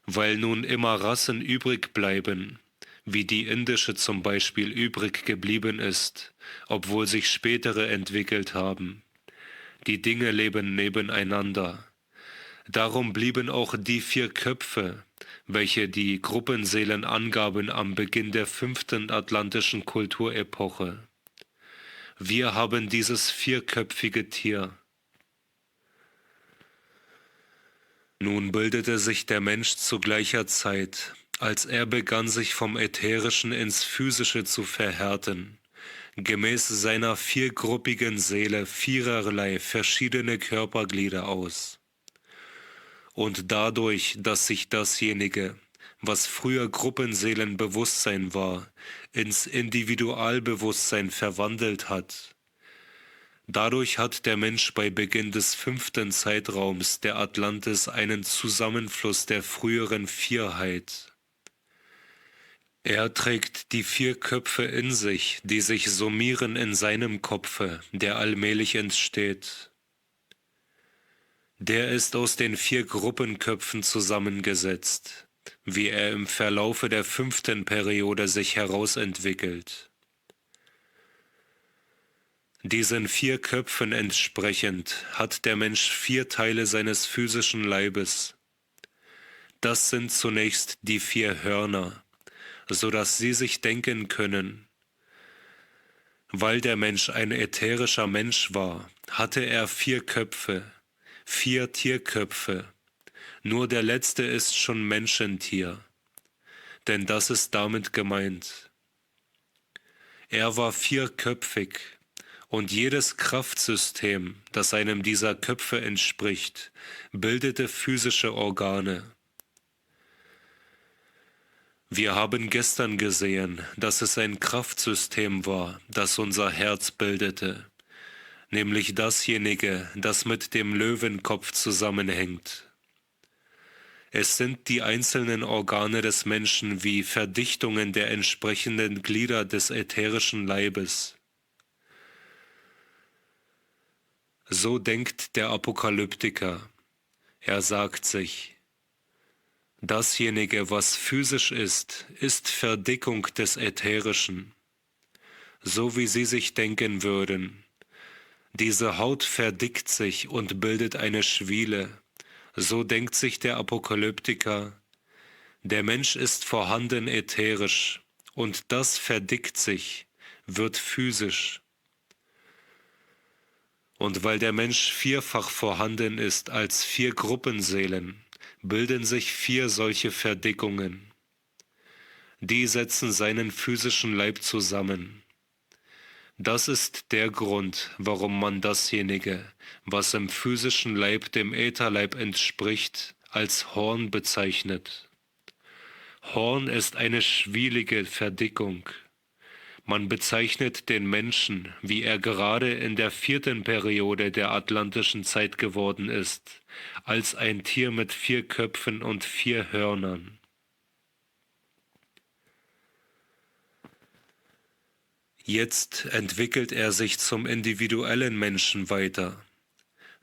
Weil nun immer Rassen übrig bleiben, wie die indische zum Beispiel übrig geblieben ist, obwohl sich spätere entwickelt haben. Die Dinge leben nebeneinander. Darum blieben auch die 4 Köpfe, welche die Gruppenseelen angaben am Beginn der 5. atlantischen Kulturepoche. Wir haben dieses 4-köpfige Tier. Nun bildete sich der Mensch zu gleicher Zeit, als er begann, sich vom Ätherischen ins Physische zu verhärten, gemäß seiner 4-gruppigen Seele viererlei verschiedene Körperglieder aus. Und dadurch, dass sich dasjenige, was früher Gruppenseelenbewusstsein war, ins Individualbewusstsein verwandelt hat, dadurch hat der Mensch bei Beginn des 5. Zeitraums der Atlantis einen Zusammenfluss der früheren Vierheit. Er trägt die 4 Köpfe in sich, die sich summieren in seinem Kopfe, der allmählich entsteht. Der ist aus den 4 Gruppenköpfen zusammengesetzt, wie er im Verlaufe der 5. Periode sich herausentwickelt. Diesen 4 Köpfen entsprechend hat der Mensch 4 Teile seines physischen Leibes. Das sind zunächst die 4 Hörner, so dass sie sich denken können. Weil der Mensch ein ätherischer Mensch war, hatte er 4 Köpfe, 4 Tierköpfe. Nur der letzte ist schon Menschentier, denn das ist damit gemeint. Er war 4-köpfig. Und jedes Kraftsystem, das einem dieser Köpfe entspricht, bildete physische Organe. Wir haben gestern gesehen, dass es ein Kraftsystem war, das unser Herz bildete, nämlich dasjenige, das mit dem Löwenkopf zusammenhängt. Es sind die einzelnen Organe des Menschen wie Verdichtungen der entsprechenden Glieder des ätherischen Leibes. So denkt der Apokalyptiker. Er sagt sich, dasjenige, was physisch ist, ist Verdickung des Ätherischen. So wie sie sich denken würden. Diese Haut verdickt sich und bildet eine Schwiele. So denkt sich der Apokalyptiker, der Mensch ist vorhanden ätherisch und das verdickt sich, wird physisch. Und weil der Mensch 4-fach vorhanden ist als 4 Gruppenseelen, bilden sich 4 solche Verdickungen. Die setzen seinen physischen Leib zusammen. Das ist der Grund, warum man dasjenige, was im physischen Leib dem Ätherleib entspricht, als Horn bezeichnet. Horn ist eine schwielige Verdickung. Man bezeichnet den Menschen, wie er gerade in der 4. Periode der atlantischen Zeit geworden ist, als ein Tier mit 4 Köpfen und 4 Hörnern. Jetzt entwickelt er sich zum individuellen Menschen weiter.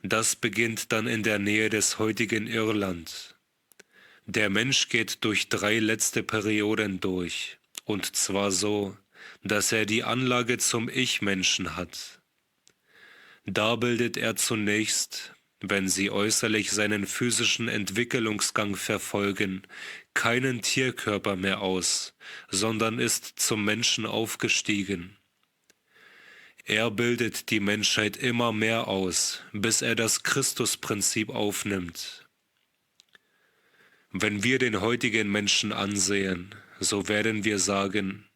Das beginnt dann in der Nähe des heutigen Irland. Der Mensch geht durch 3 letzte Perioden durch, und zwar so, dass er die Anlage zum Ich-Menschen hat. Da bildet er zunächst, wenn sie äußerlich seinen physischen Entwicklungsgang verfolgen, keinen Tierkörper mehr aus, sondern ist zum Menschen aufgestiegen. Er bildet die Menschheit immer mehr aus, bis er das Christusprinzip aufnimmt. Wenn wir den heutigen Menschen ansehen, so werden wir sagen,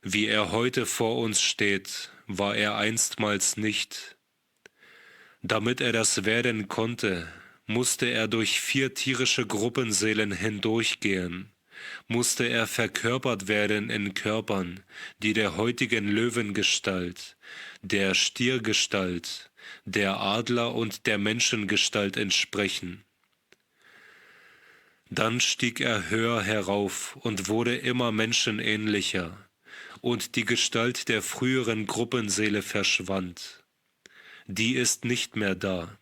wie er heute vor uns steht, war er einstmals nicht. Damit er das werden konnte, musste er durch 4 tierische Gruppenseelen hindurchgehen, musste er verkörpert werden in Körpern, die der heutigen Löwengestalt, der Stiergestalt, der Adler und der Menschengestalt entsprechen. Dann stieg er höher herauf und wurde immer menschenähnlicher, und die Gestalt der früheren Gruppenseele verschwand. Die ist nicht mehr da.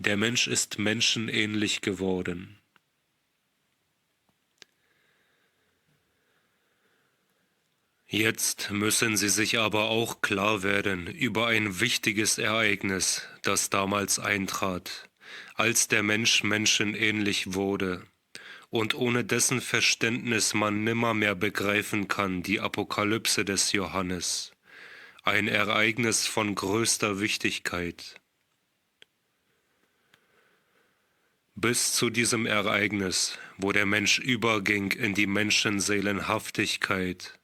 Der Mensch ist menschenähnlich geworden. Jetzt müssen Sie sich aber auch klar werden über ein wichtiges Ereignis, das damals eintrat, als der Mensch menschenähnlich wurde und ohne dessen Verständnis man nimmermehr begreifen kann die Apokalypse des Johannes, ein Ereignis von größter Wichtigkeit. Bis zu diesem Ereignis, wo der Mensch überging in die Menschenseelenhaftigkeit,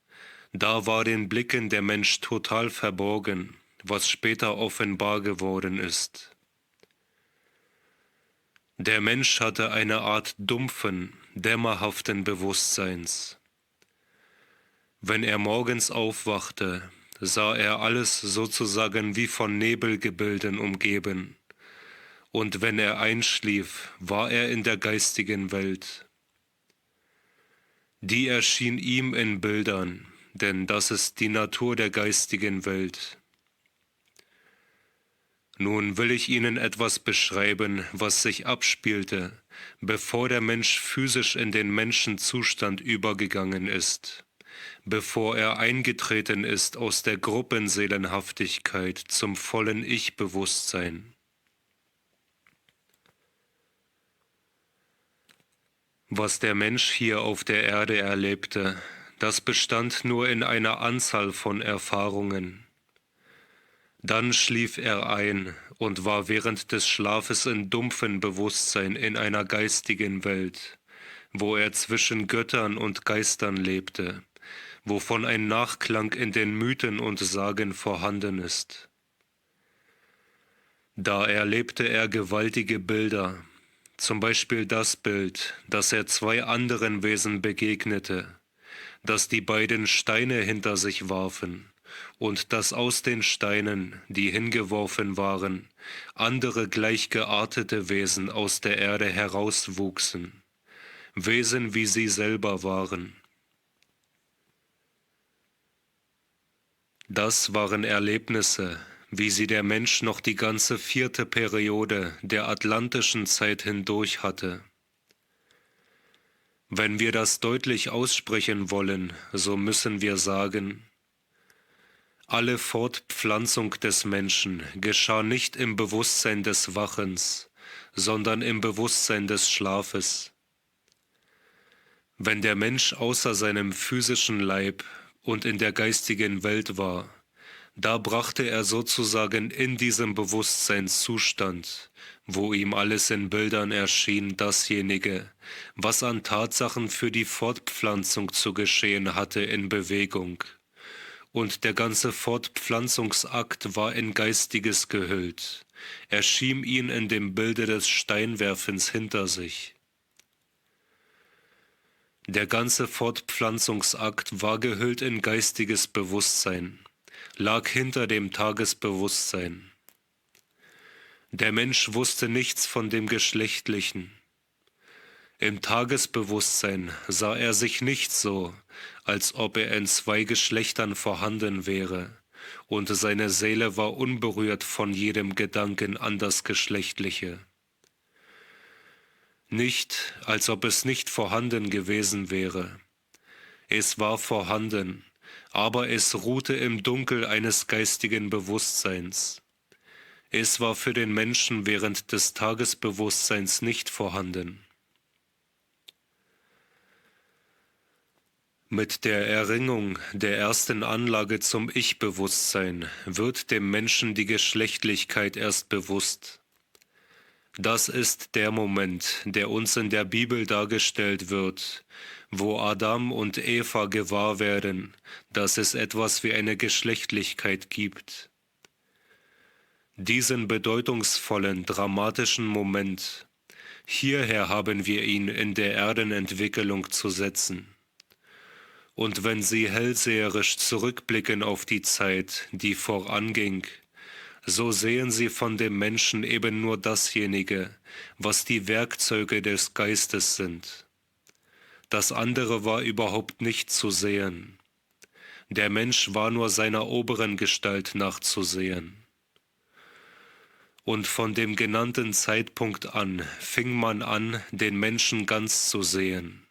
da war den Blicken der Mensch total verborgen, was später offenbar geworden ist. Der Mensch hatte eine Art dumpfen, dämmerhaften Bewusstseins. Wenn er morgens aufwachte, sah er alles sozusagen wie von Nebelgebilden umgeben, und wenn er einschlief, war er in der geistigen Welt. Die erschien ihm in Bildern, denn das ist die Natur der geistigen Welt. Nun will ich Ihnen etwas beschreiben, was sich abspielte, bevor der Mensch physisch in den Menschenzustand übergegangen ist, bevor er eingetreten ist aus der Gruppenseelenhaftigkeit zum vollen Ich-Bewusstsein. Was der Mensch hier auf der Erde erlebte, das bestand nur in einer Anzahl von Erfahrungen. Dann schlief er ein und war während des Schlafes in dumpfem Bewusstsein in einer geistigen Welt, wo er zwischen Göttern und Geistern lebte, wovon ein Nachklang in den Mythen und Sagen vorhanden ist. Da erlebte er gewaltige Bilder, zum Beispiel das Bild, dass er 2 anderen Wesen begegnete, dass die beiden Steine hinter sich warfen und dass aus den Steinen, die hingeworfen waren, andere gleichgeartete Wesen aus der Erde herauswuchsen, Wesen wie sie selber waren. Das waren Erlebnisse, wie sie der Mensch noch die ganze 4. Periode der atlantischen Zeit hindurch hatte. Wenn wir das deutlich aussprechen wollen, so müssen wir sagen, alle Fortpflanzung des Menschen geschah nicht im Bewusstsein des Wachens, sondern im Bewusstsein des Schlafes. Wenn der Mensch außer seinem physischen Leib und in der geistigen Welt war, da brachte er sozusagen in diesem Bewusstseinszustand, wo ihm alles in Bildern erschien, dasjenige, was an Tatsachen für die Fortpflanzung zu geschehen hatte, in Bewegung. Und der ganze Fortpflanzungsakt war in Geistiges gehüllt. Er schien ihn in dem Bilde des Steinwerfens hinter sich. Der ganze Fortpflanzungsakt war gehüllt in geistiges Bewusstsein, lag hinter dem Tagesbewusstsein. Der Mensch wusste nichts von dem Geschlechtlichen. Im Tagesbewusstsein sah er sich nicht so, als ob er in 2 Geschlechtern vorhanden wäre, und seine Seele war unberührt von jedem Gedanken an das Geschlechtliche. Nicht, als ob es nicht vorhanden gewesen wäre. Es war vorhanden, aber es ruhte im Dunkel eines geistigen Bewusstseins. Es war für den Menschen während des Tagesbewusstseins nicht vorhanden. Mit der Erringung der ersten Anlage zum Ich-Bewusstsein wird dem Menschen die Geschlechtlichkeit erst bewusst. Das ist der Moment, der uns in der Bibel dargestellt wird, wo Adam und Eva gewahr werden, dass es etwas wie eine Geschlechtlichkeit gibt. Diesen bedeutungsvollen, dramatischen Moment, hierher haben wir ihn in der Erdenentwicklung zu setzen. Und wenn Sie hellseherisch zurückblicken auf die Zeit, die voranging, so sehen Sie von dem Menschen eben nur dasjenige, was die Werkzeuge des Geistes sind. Das andere war überhaupt nicht zu sehen. Der Mensch war nur seiner oberen Gestalt nachzusehen. Und von dem genannten Zeitpunkt an fing man an, den Menschen ganz zu sehen.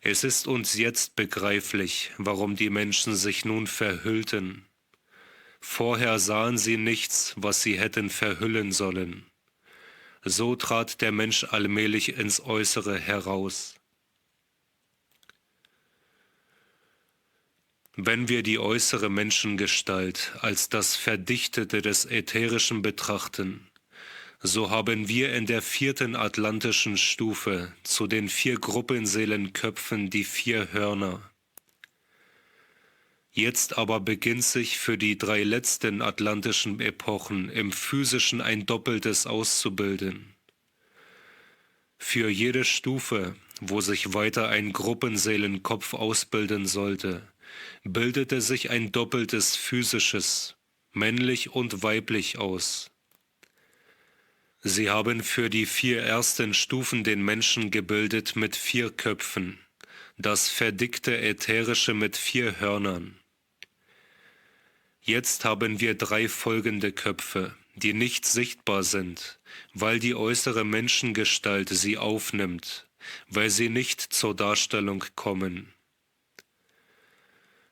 Es ist uns jetzt begreiflich, warum die Menschen sich nun verhüllten. Vorher sahen sie nichts, was sie hätten verhüllen sollen. So trat der Mensch allmählich ins Äußere heraus. Wenn wir die äußere Menschengestalt als das Verdichtete des Ätherischen betrachten, so haben wir in der 4. atlantischen Stufe zu den 4 Gruppenseelenköpfen die 4 Hörner. Jetzt aber beginnt sich für die 3 letzten atlantischen Epochen im Physischen ein Doppeltes auszubilden. Für jede Stufe, wo sich weiter ein Gruppenseelenkopf ausbilden sollte, bildete sich ein doppeltes Physisches, männlich und weiblich aus. Sie haben für die 4 ersten Stufen den Menschen gebildet mit 4 Köpfen, das verdickte Ätherische mit 4 Hörnern. Jetzt haben wir 3 folgende Köpfe, die nicht sichtbar sind, weil die äußere Menschengestalt sie aufnimmt, weil sie nicht zur Darstellung kommen.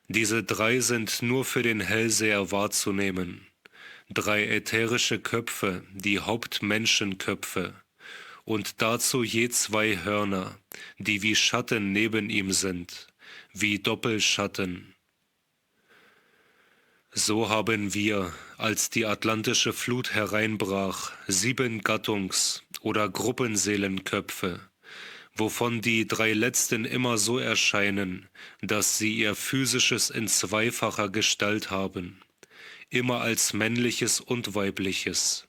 Diese 3 sind nur für den Hellseher wahrzunehmen. 3 ätherische Köpfe, die Hauptmenschenköpfe, und dazu je 2 Hörner, die wie Schatten neben ihm sind, wie Doppelschatten. So haben wir, als die atlantische Flut hereinbrach, 7 Gattungs- oder Gruppenseelenköpfe, wovon die 3 letzten immer so erscheinen, dass sie ihr Physisches in zweifacher Gestalt haben, immer als männliches und weibliches.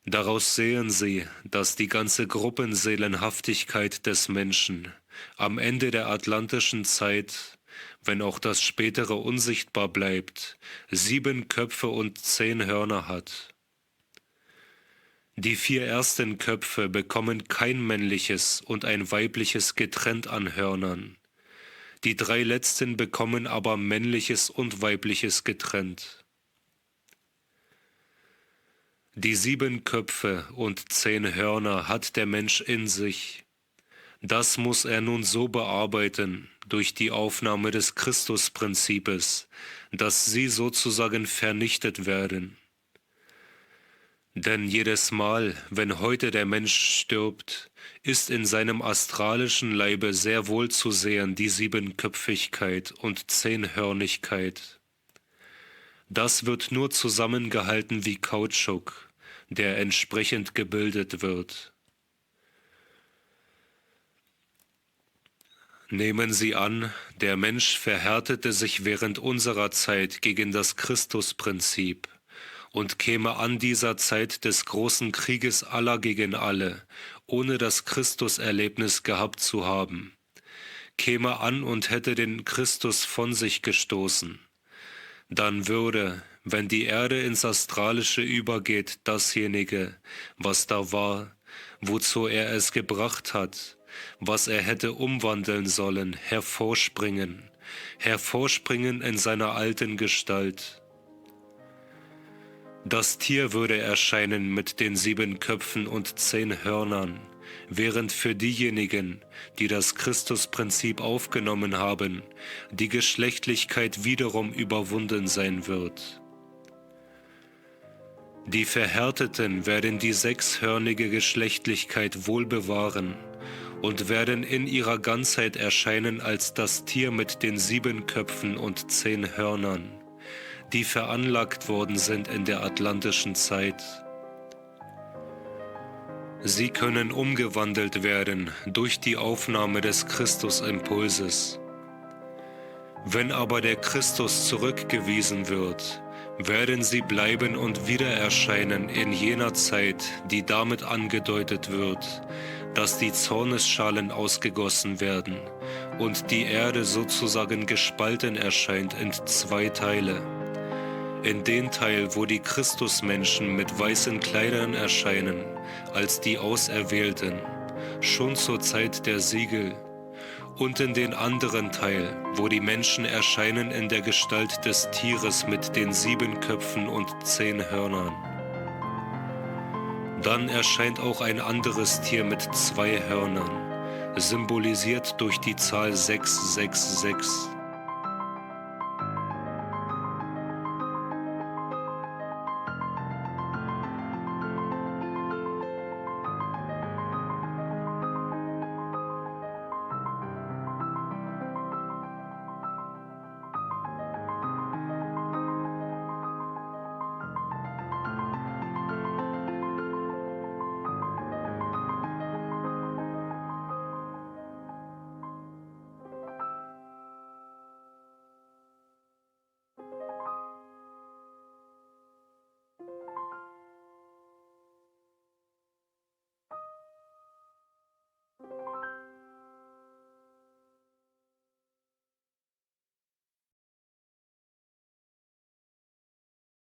Daraus sehen Sie, dass die ganze Gruppenseelenhaftigkeit des Menschen am Ende der atlantischen Zeit, wenn auch das Spätere unsichtbar bleibt, 7 Köpfe und 10 Hörner hat. Die 4 ersten Köpfe bekommen kein männliches und ein weibliches getrennt an Hörnern. Die 3 letzten bekommen aber männliches und weibliches getrennt. Die 7 Köpfe und 10 Hörner hat der Mensch in sich. Das muss er nun so bearbeiten durch die Aufnahme des Christusprinzips, dass sie sozusagen vernichtet werden. Denn jedes Mal, wenn heute der Mensch stirbt, ist in seinem astralischen Leibe sehr wohl zu sehen die 7-Köpfigkeit und 10-Hörnigkeit. Das wird nur zusammengehalten wie Kautschuk, der entsprechend gebildet wird. Nehmen Sie an, der Mensch verhärtete sich während unserer Zeit gegen das Christusprinzip und käme an dieser Zeit des großen Krieges aller gegen alle, ohne das Christuserlebnis gehabt zu haben, käme an und hätte den Christus von sich gestoßen. Dann würde, wenn die Erde ins Astralische übergeht, dasjenige, was da war, wozu er es gebracht hat, was er hätte umwandeln sollen, hervorspringen in seiner alten Gestalt. Das Tier würde erscheinen mit den 7 Köpfen und 10 Hörnern, während für diejenigen, die das Christusprinzip aufgenommen haben, die Geschlechtlichkeit wiederum überwunden sein wird. Die Verhärteten werden die 6-hörnige Geschlechtlichkeit wohl bewahren und werden in ihrer Ganzheit erscheinen als das Tier mit den 7 Köpfen und 10 Hörnern, die veranlagt worden sind in der atlantischen Zeit. Sie können umgewandelt werden durch die Aufnahme des Christusimpulses. Wenn aber der Christus zurückgewiesen wird, werden sie bleiben und wieder erscheinen in jener Zeit, die damit angedeutet wird, dass die Zornesschalen ausgegossen werden und die Erde sozusagen gespalten erscheint in 2 Teile. In den Teil, wo die Christusmenschen mit weißen Kleidern erscheinen, als die Auserwählten, schon zur Zeit der Siegel, und in den anderen Teil, wo die Menschen erscheinen in der Gestalt des Tieres mit den 7 Köpfen und 10 Hörnern. Dann erscheint auch ein anderes Tier mit 2 Hörnern, symbolisiert durch die Zahl 666.